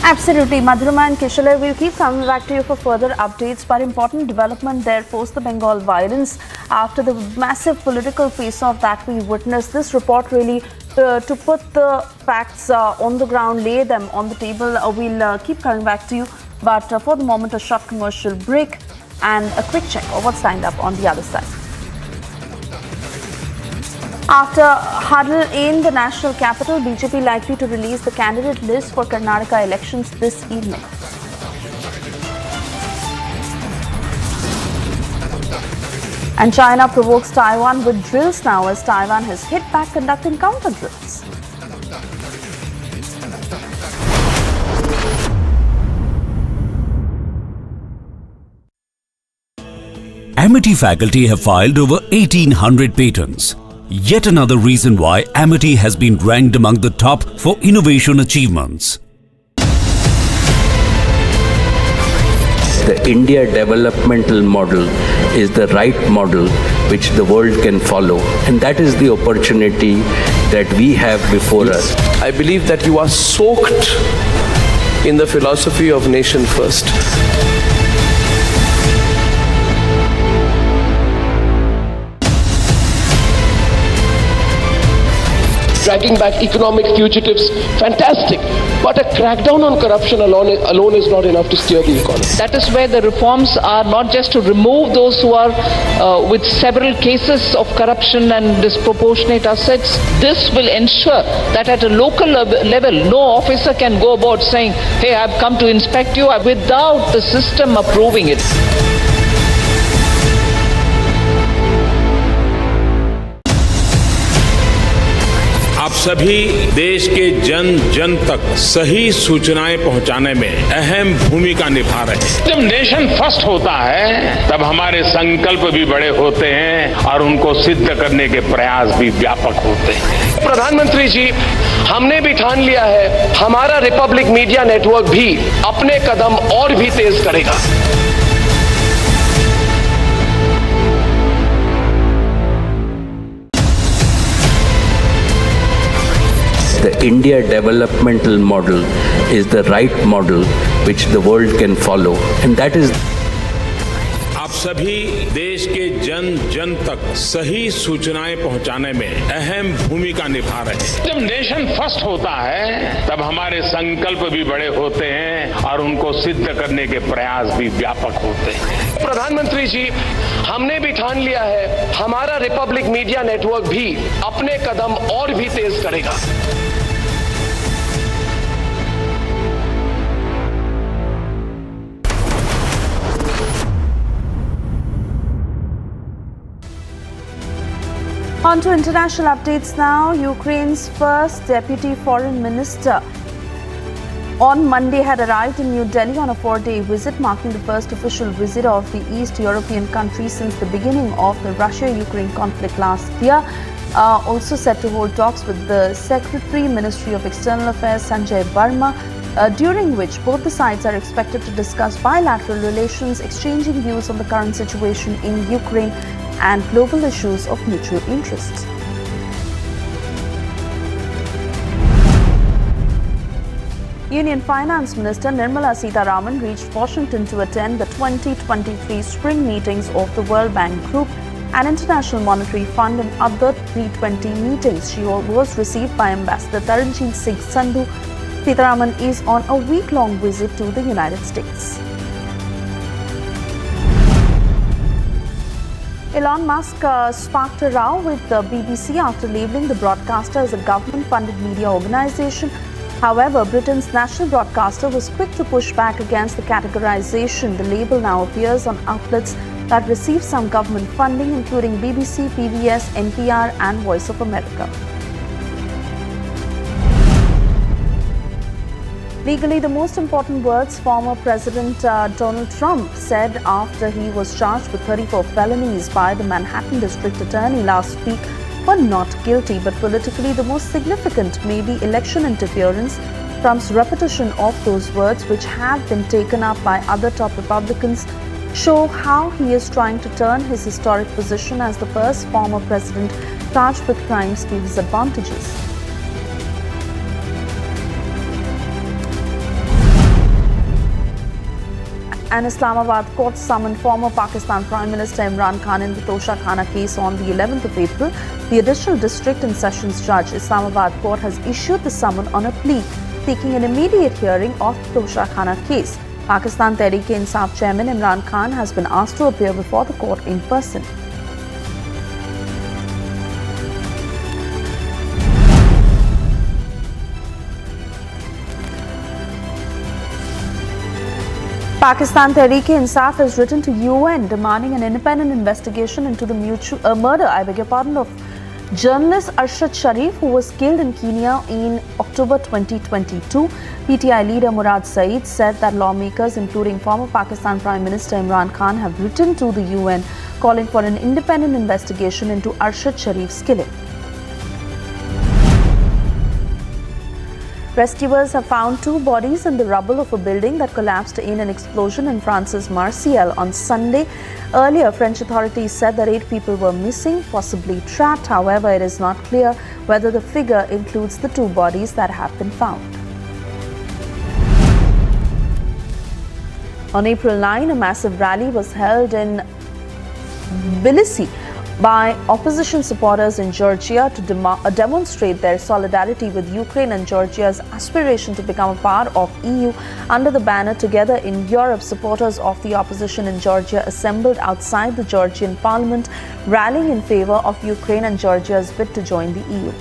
Absolutely, Madhurima and Kishale, we'll keep coming back to you for further updates. But important development there post the Bengal violence after the massive political face-off that we witnessed. This report really to put the facts on the ground, lay them on the table. We'll keep coming back to you. But for the moment, a short commercial break and a quick check of what's lined up on the other side. After huddle in the national capital, BJP likely to release the candidate list for Karnataka elections this evening. And China provokes Taiwan with drills now, as Taiwan has hit back conducting counter drills. Amity faculty have filed over 1800 patents. Yet another reason why Amity has been ranked among the top for innovation achievements. The India developmental model is the right model which the world can follow, and that is the opportunity that we have before us. I believe that you are soaked in the philosophy of nation first. Dragging back economic fugitives, fantastic. But a crackdown on corruption alone is not enough to steer the economy. That is where the reforms are not just to remove those who are with several cases of corruption and disproportionate assets. This will ensure that at a local level, no officer can go about saying, hey, I've come to inspect you, without the system approving it. आप सभी देश के जन जन तक सही सूचनाएं पहुंचाने में अहम भूमिका निभा रहे हैं। जब नेशन फर्स्ट होता है तब हमारे संकल्प भी बड़े होते हैं और उनको सिद्ध करने के प्रयास भी व्यापक होते हैं। प्रधानमंत्री जी, हमने भी ठान लिया है, हमारा रिपब्लिक मीडिया नेटवर्क भी अपने कदम और भी तेज करेगा। The India developmental model is the right model which the world can follow, and that is. आप सभी देश के जन जन तक सही सूचनाएं पहुंचाने में अहम भूमिका निभा रहे हैं। जब नेशन फर्स्ट होता है तब हमारे संकल्प भी बड़े होते हैं और उनको सिद्ध करने के प्रयास भी व्यापक होते हैं। प्रधानमंत्री जी, हमने भी ठान लिया है, हमारा रिपब्लिक मीडिया नेटवर्क भी अपने कदम और भी तेज करेगा। On to international updates now. Ukraine's first deputy foreign minister on Monday had arrived in New Delhi on a 4-day visit, marking the first official visit of the East European country since the beginning of the Russia-Ukraine conflict last year. Also set to hold talks with the Secretary, Ministry of External Affairs, Sanjay Verma, during which both the sides are expected to discuss bilateral relations, exchanging views on the current situation in Ukraine and global issues of mutual interest. Union Finance Minister Nirmala Sitharaman reached Washington to attend the 2023 spring meetings of the World Bank Group and International Monetary Fund and other G20 meetings. She was received by Ambassador Taranjeet Singh Sandhu. Sitharaman is on a week-long visit to the United States. Elon Musk sparked a row with the BBC after labelling the broadcaster as a government-funded media organization. However, Britain's national broadcaster was quick to push back against the categorization. The label now appears on outlets that receive some government funding, including BBC, PBS, NPR, and Voice of America. Legally, the most important words former President Donald Trump said after he was charged with 34 felonies by the Manhattan District Attorney last week were not guilty, but politically the most significant may be election interference. Trump's repetition of those words, which have been taken up by other top Republicans, show how he is trying to turn his historic position as the first former president charged with crimes to his advantages. An Islamabad court summoned former Pakistan Prime Minister Imran Khan in the Toshakhana case on the 11th of April. The additional district and sessions judge Islamabad court has issued the summon on a plea, seeking an immediate hearing of the Toshakhana case. Pakistan Tehreek-e-Insaf chairman Imran Khan has been asked to appear before the court in person. Pakistan Tehreek-e-Insaf has written to UN demanding an independent investigation into the murder, of journalist Arshad Sharif, who was killed in Kenya in October 2022. PTI leader Murad Saeed said that lawmakers, including former Pakistan Prime Minister Imran Khan, have written to the UN calling for an independent investigation into Arshad Sharif's killing. Rescuers have found 2 bodies in the rubble of a building that collapsed in an explosion in France's Marseille on Sunday. Earlier, French authorities said that 8 people were missing, possibly trapped. However, it is not clear whether the figure includes the 2 bodies that have been found. On April 9, a massive rally was held in Tbilisi by opposition supporters in Georgia to demonstrate their solidarity with Ukraine and Georgia's aspiration to become a part of EU. Under the banner Together in Europe, supporters of the opposition in Georgia assembled outside the Georgian parliament, rallying in favor of Ukraine and Georgia's bid to join the EU.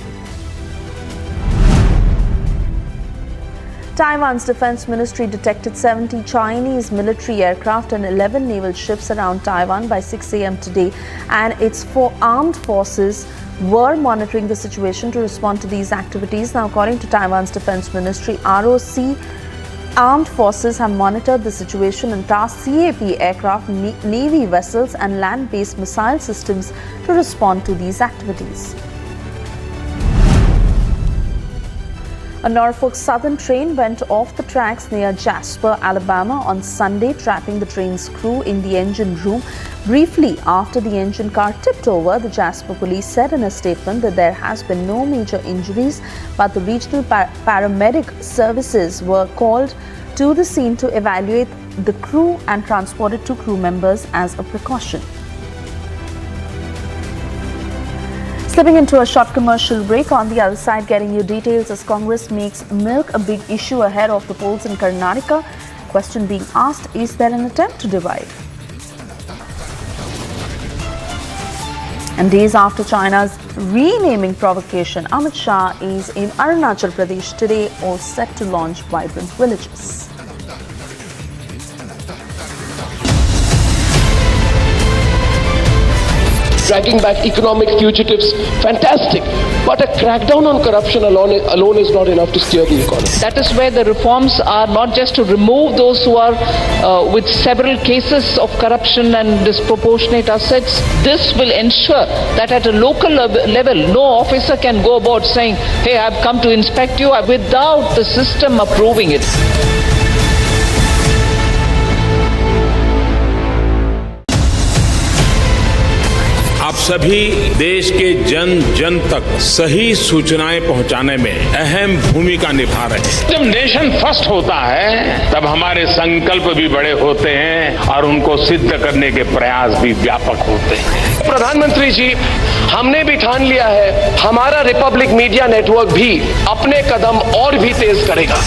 Taiwan's defense ministry detected 70 Chinese military aircraft and 11 naval ships around Taiwan by 6 a.m. today, and its 4 armed forces were monitoring the situation to respond to these activities. Now, according to Taiwan's defense ministry, ROC armed forces have monitored the situation and tasked CAP aircraft, Navy vessels and land-based missile systems to respond to these activities. A Norfolk Southern train went off the tracks near Jasper, Alabama on Sunday, trapping the train's crew in the engine room. Briefly after the engine car tipped over, the Jasper police said in a statement that there has been no major injuries, but the regional paramedic services were called to the scene to evaluate the crew and transported 2 crew members as a precaution. Slipping into a short commercial break, on the other side getting you details as Congress makes milk a big issue ahead of the polls in Karnataka. Question being asked, is there an attempt to divide? And days after China's renaming provocation, Amit Shah is in Arunachal Pradesh today, all set to launch vibrant villages. Dragging back economic fugitives, fantastic. But a crackdown on corruption alone is not enough to steer the economy. That is where the reforms are not just to remove those who are with several cases of corruption and disproportionate assets. This will ensure that at a local level, no officer can go about saying, hey, I've come to inspect you, without the system approving it. आप सभी देश के जन जन तक सही सूचनाएं पहुंचाने में अहम भूमिका निभा रहे हैं। जब नेशन फर्स्ट होता है तब हमारे संकल्प भी बड़े होते हैं और उनको सिद्ध करने के प्रयास भी व्यापक होते हैं। प्रधानमंत्री जी, हमने भी ठान लिया है, हमारा रिपब्लिक मीडिया नेटवर्क भी अपने कदम और भी तेज करेगा।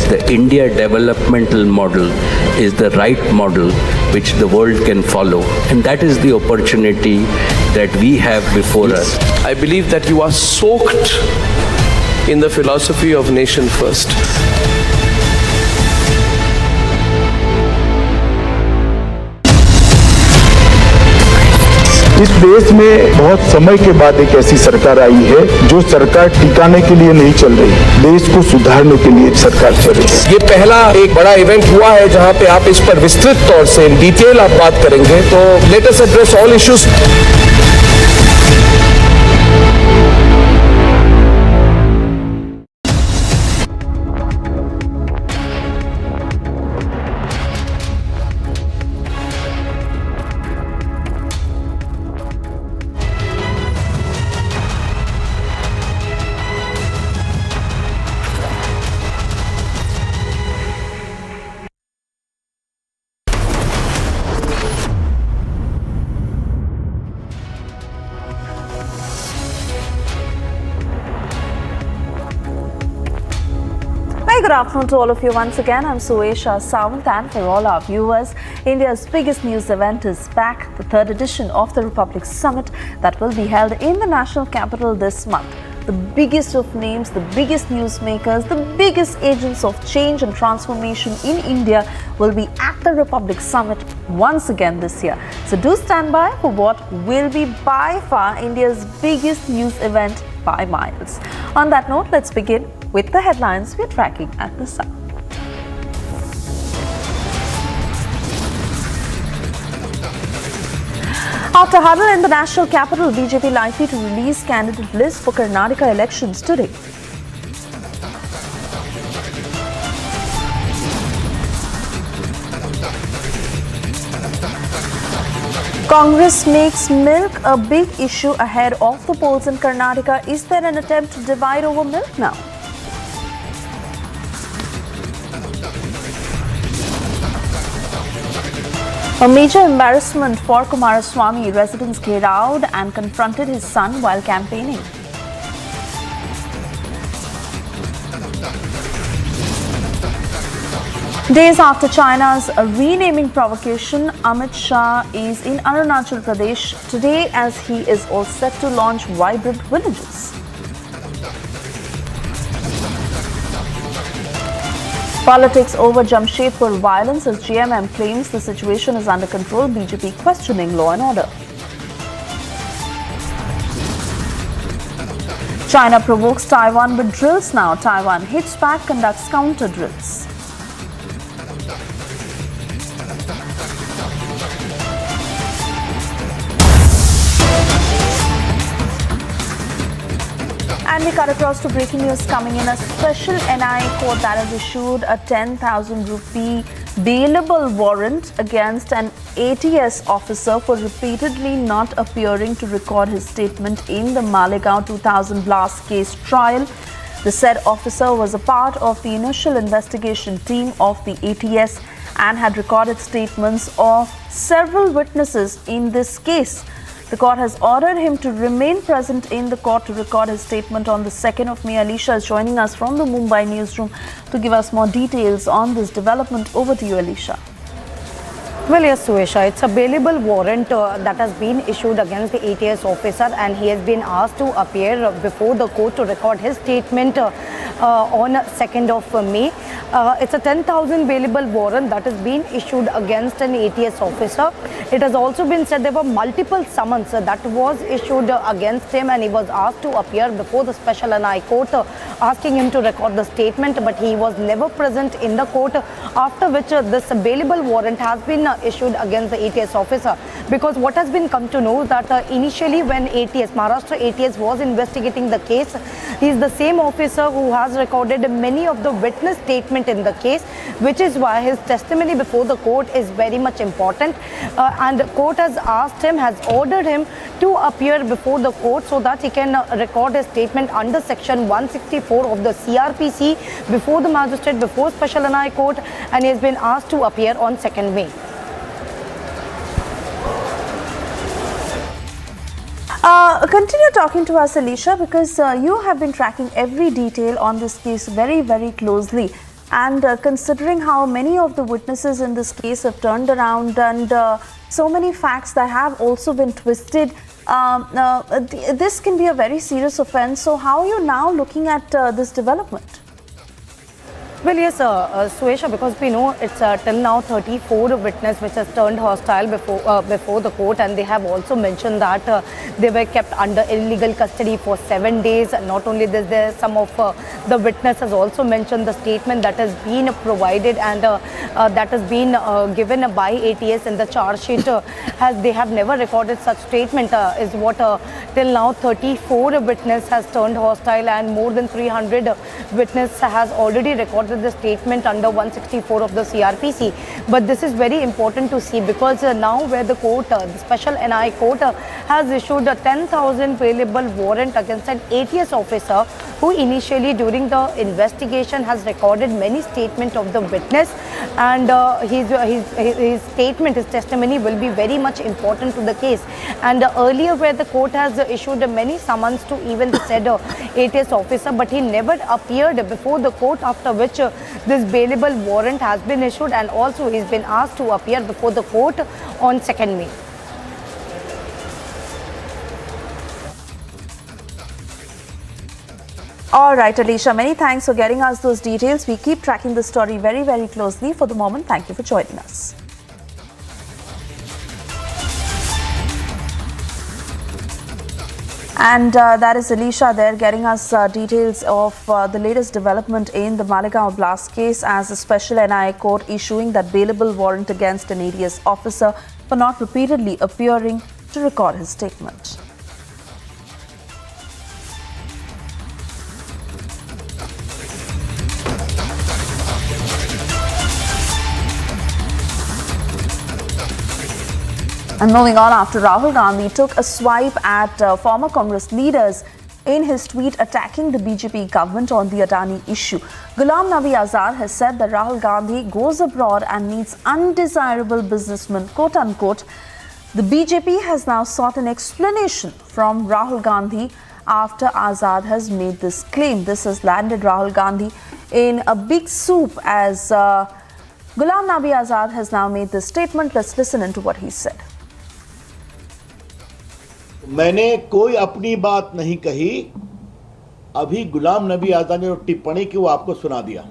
The India developmental model is the right model which the world can follow, and that is the opportunity that we have before us. I believe that you are soaked in the philosophy of nation first. इस देश में बहुत समय के बाद एक ऐसी सरकार आई है जो सरकार टिकाने के लिए नहीं चल रही, देश को सुधारने के लिए सरकार चल रही है। ये पहला एक बड़ा इवेंट हुआ है जहां पे आप इस पर विस्तृत तौर से इन डिटेल आप बात करेंगे, तो let us address all issues. Good afternoon to all of you once again. I'm Suesha Sawant, and for all our viewers, India's biggest news event is back, the 3rd edition of the Republic Summit that will be held in the national capital this month. The biggest of names, the biggest newsmakers, the biggest agents of change and transformation in India will be at the Republic Summit once again this year. So do stand by for what will be by far India's biggest news event by miles. On that note, let's begin with the headlines we're tracking at this hour. After huddle in the national capital, BJP likely to release candidate list for Karnataka elections today. Congress makes milk a big issue ahead of the polls in Karnataka. Is there an attempt to divide over milk now? A major embarrassment for Kumaraswamy. Residents came out and confronted his son while campaigning. Days after China's renaming provocation, Amit Shah is in Arunachal Pradesh today as he is all set to launch vibrant villages. Politics over Jamshedpur violence as GMM claims the situation is under control. BJP questioning law and order. China provokes Taiwan with drills now. Taiwan hits back, conducts counter drills. And we cut across to breaking news coming in. A special NI court that has issued a 10,000 rupee bailable warrant against an ATS officer for repeatedly not appearing to record his statement in the Malegaon 2000 blast case trial. The said officer was a part of the initial investigation team of the ATS and had recorded statements of several witnesses in this case. The court has ordered him to remain present in the court to record his statement on the 2nd of May. Alicia is joining us from the Mumbai newsroom to give us more details on this development. Over to you, Alicia. Well, yes, Suesha, it's a bailable warrant that has been issued against the ATS officer, and he has been asked to appear before the court to record his statement on 2nd of May. It's a 10,000 bailable warrant that has been issued against an ATS officer. It has also been said there were multiple summons that was issued against him, and he was asked to appear before the special NI court asking him to record the statement, but he was never present in the court, after which this bailable warrant has been issued against the ATS officer. Because what has been come to know that initially when Maharashtra ATS was investigating the case, he is the same officer who has recorded many of the witness statement in the case, which is why his testimony before the court is very much important. And the court has ordered him to appear before the court so that he can record his statement under section 164 of the CRPC before the magistrate, before special NI court, and he has been asked to appear on 2nd May. Continue talking to us, Alicia, because you have been tracking every detail on this case very, very closely. And considering how many of the witnesses in this case have turned around and so many facts that have also been twisted, this can be a very serious offense. So how are you now looking at this development? Well, yes, Suesha, because we know it's till now 34 witnesses which has turned hostile before the court, and they have also mentioned that they were kept under illegal custody for 7 days. Not only this, there some of the witnesses also mentioned the statement that has been provided and that has been given by ATS in the charge sheet. As they have never recorded such statement, is what till now 34 witnesses has turned hostile, and more than 300 witnesses has already recorded the statement under 164 of the CRPC. But this is very important to see, because now where the court, the special NI court has issued a 10,000 bailable warrant against an ATS officer who initially during the investigation has recorded many statements of the witness, and his statement, his testimony will be very much important to the case. And earlier where the court has issued many summons to even the said ATS officer, but he never appeared before the court, after which this bailable warrant has been issued, and also he's been asked to appear before the court on 2nd May. All right, Alicia, many thanks for getting us those details. We keep tracking the story very, very closely. For the moment, thank you for joining us. And that is Alicia there getting us details of the latest development in the Malegaon blast case as a special NIA court issuing that bailable warrant against an ADS officer for not repeatedly appearing to record his statement. And moving on, after Rahul Gandhi took a swipe at former Congress leaders in his tweet attacking the BJP government on the Adani issue, Ghulam Nabi Azad has said that Rahul Gandhi goes abroad and meets undesirable businessmen, quote unquote. The BJP has now sought an explanation from Rahul Gandhi after Azad has made this claim. This has landed Rahul Gandhi in a big soup as Ghulam Nabi Azad has now made this statement. Let's listen into what he said. मैंने कोई अपनी बात नहीं कही, अभी गुलाम नबी आजाद ने जो टिप्पणी की वो आपको सुना दिया।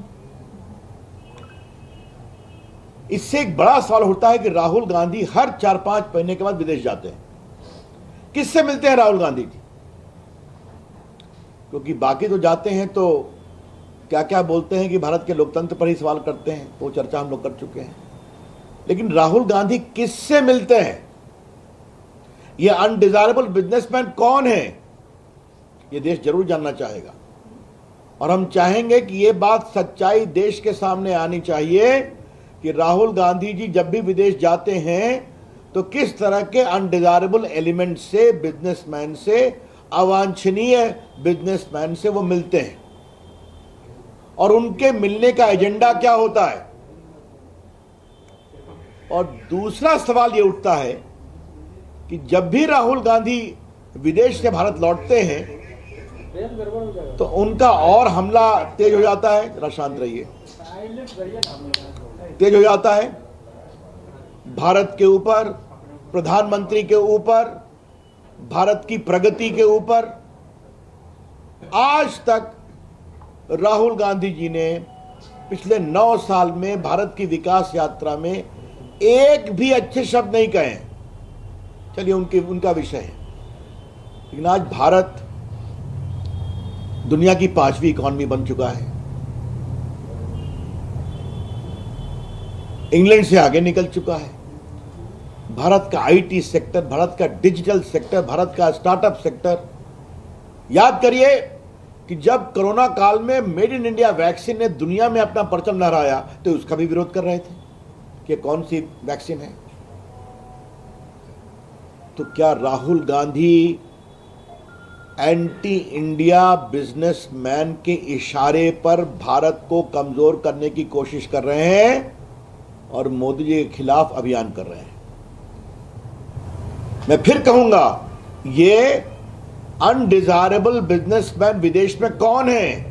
इससे एक बड़ा सवाल उठता है कि राहुल गांधी हर 4-5 महीने के बाद विदेश जाते हैं। किससे मिलते हैं राहुल गांधी जी? क्योंकि बाकी तो जाते हैं तो क्या क्या बोलते हैं कि भारत के लोकतंत्र पर ही सवाल करते हैं, वो चर्चा हम लोग कर चुके हैं। लेकिन राहुल गांधी किससे मिलते हैं? ये अनडिजायरेबल बिजनेसमैन कौन है? ये देश जरूर जानना चाहेगा और हम चाहेंगे कि ये बात सच्चाई देश के सामने आनी चाहिए कि राहुल गांधी जी जब भी विदेश जाते हैं तो किस तरह के अनडिजायरेबल एलिमेंट से, बिजनेसमैन से, अवांछनीय बिजनेसमैन से वो मिलते हैं और उनके मिलने का एजेंडा क्या होता है। और दूसरा सवाल ये उठता है कि जब भी राहुल गांधी विदेश से भारत लौटते हैं तो उनका और हमला तेज हो जाता है। जरा शांत रहिए। तेज हो जाता है भारत के ऊपर, प्रधानमंत्री के ऊपर, भारत की प्रगति के ऊपर। आज तक राहुल गांधी जी ने पिछले 9 साल में भारत की विकास यात्रा में एक भी अच्छे शब्द नहीं कहे हैं। चलिए उनका विषय है, लेकिन आज भारत दुनिया की 5वीं इकॉनमी बन चुका है, इंग्लैंड से आगे निकल चुका है। भारत का आईटी सेक्टर, भारत का डिजिटल सेक्टर, भारत का स्टार्टअप सेक्टर। याद करिए कि जब कोरोना काल में मेड इन इंडिया वैक्सीन ने दुनिया में अपना परचम लहराया तो उसका भी विरोध कर रहे थे कि कौन सी वैक्सीन है। तो क्या Rahul Gandhi anti India businessman के इशारे पर भारत को कमजोर करने की कोशिश कर रहे हैं और मोदी जी के खिलाफ अभियान कर रहे हैं? मैं फिर कहूंगा, ये अनडिजायरेबल बिजनेसमैन विदेश में कौन है?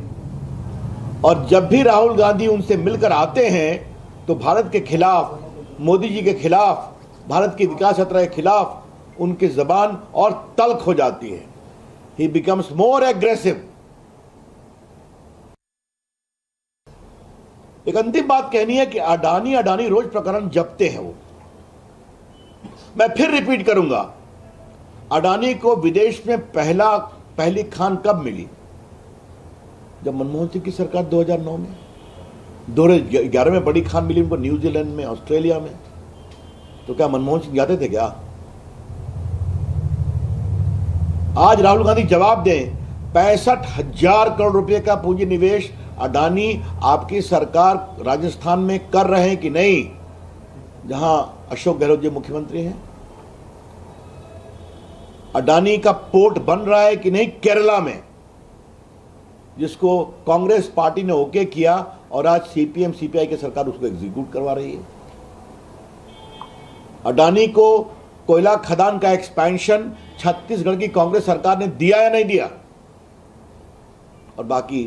और जब भी राहुल गांधी उनसे मिलकर आते हैं तो भारत के खिलाफ, मोदी जी के खिलाफ, भारत की विकास यात्रा के खिलाफ उनकी जबान और तल्ख हो जाती है। ही बिकम्स मोर एग्रेसिव। एक अंतिम बात कहनी है कि अडानी रोज प्रकरण जपते हैं वो। मैं फिर रिपीट करूंगा, अडानी को विदेश में पहली खान कब मिली? जब मनमोहन सिंह की सरकार 2009 में, 2011 में बड़ी खान मिली उनको न्यूजीलैंड में, ऑस्ट्रेलिया में। तो क्या मनमोहन सिंह जाते थे क्या? आज राहुल गांधी जवाब दें। 65,000 करोड़ रुपए का पूंजी निवेश अडानी आपकी सरकार राजस्थान में कर रहे हैं कि नहीं, जहां अशोक गहलोत जी मुख्यमंत्री हैं? अडानी का पोर्ट बन रहा है कि नहीं केरला में, जिसको कांग्रेस पार्टी ने ओके किया और आज सीपीएम सीपीआई की सरकार उसको एग्जीक्यूट करवा रही है। अडानी को कोयला खदान का एक्सपेंशन छत्तीसगढ़ की कांग्रेस सरकार ने दिया या नहीं दिया? और बाकी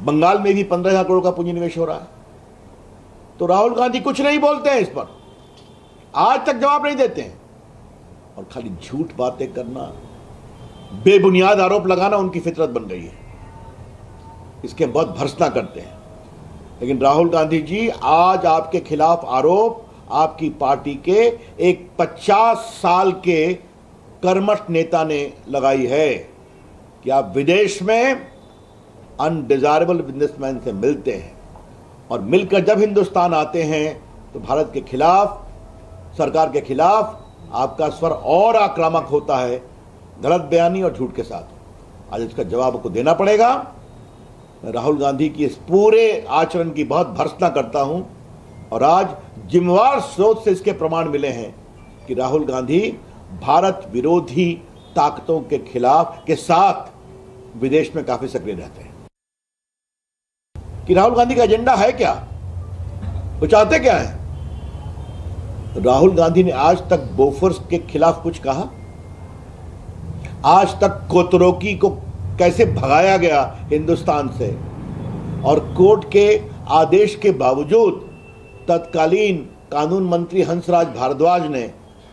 बंगाल में भी 15,000 करोड़ का पूंजी निवेश हो रहा है। तो राहुल गांधी कुछ नहीं बोलते हैं इस पर, आज तक जवाब नहीं देते हैं और खाली झूठ बातें करना, बेबुनियाद आरोप लगाना उनकी फितरत बन गई है। इसके बहुत भर्त्सना करते हैं। लेकिन राहुल गांधी जी, आज आपके खिलाफ आरोप आपकी पार्टी के एक 50 साल के कर्मठ नेता ने लगाई है कि आप विदेश में अनडिजायरेबल बिजनेसमैन से मिलते हैं और मिलकर जब हिंदुस्तान आते हैं तो भारत के खिलाफ, सरकार के खिलाफ आपका स्वर और आक्रामक होता है, गलत बयानी और झूठ के साथ। आज इसका जवाब आपको देना पड़ेगा। मैं राहुल गांधी की इस पूरे आचरण की बहुत भर्त्सना करता हूं और आज जिम्मेवार स्रोत से इसके प्रमाण मिले हैं कि राहुल गांधी भारत विरोधी ताकतों के खिलाफ के साथ विदेश में काफी सक्रिय रहते हैं। कि राहुल गांधी का एजेंडा है क्या, वो चाहते क्या है? राहुल गांधी ने आज तक बोफोर्स के खिलाफ कुछ कहा? आज तक कोतरोकी को कैसे भगाया गया हिंदुस्तान से और कोर्ट के आदेश के बावजूद तत्कालीन कानून मंत्री हंसराज भारद्वाज ने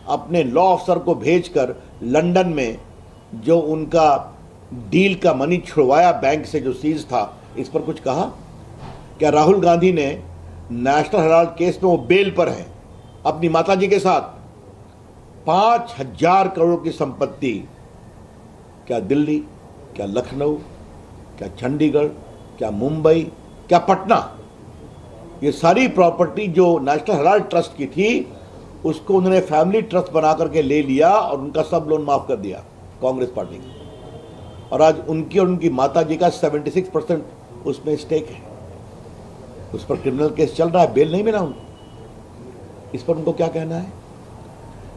अपने लॉ अफसर को भेजकर लंदन में जो उनका डील का मनी छुड़वाया बैंक से जो सीज था, इस पर कुछ कहा? क्या राहुल गांधी ने नेशनल हेराल्ड केस में वो बेल पर हैं अपनी माताजी के साथ 5,000 करोड़ की संपत्ति, क्या दिल्ली, क्या लखनऊ, क्या चंडीगढ़, क्या मुंबई, क्या पटना, ये सारी प्रॉपर्टी जो नेशनल हेराल्ड ट्रस्ट की थी उसको उन्होंने फैमिली ट्रस्ट बना करके ले लिया और उनका सब लोन माफ कर दिया कांग्रेस पार्टी का। और आज उनकी और उनकी माताजी का 76% उसमें स्टेक है। उस पर क्रिमिनल केस चल रहा है, बेल नहीं मिला उनको। इस पर उनको क्या कहना है?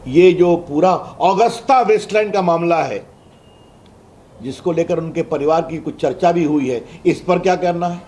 ये जो पूरा ऑगस्टा वेस्टलैंड का मामला है जिसको लेकर उनके परिवार की कुछ चर्चा भी हुई है, इस पर क्या कहना है?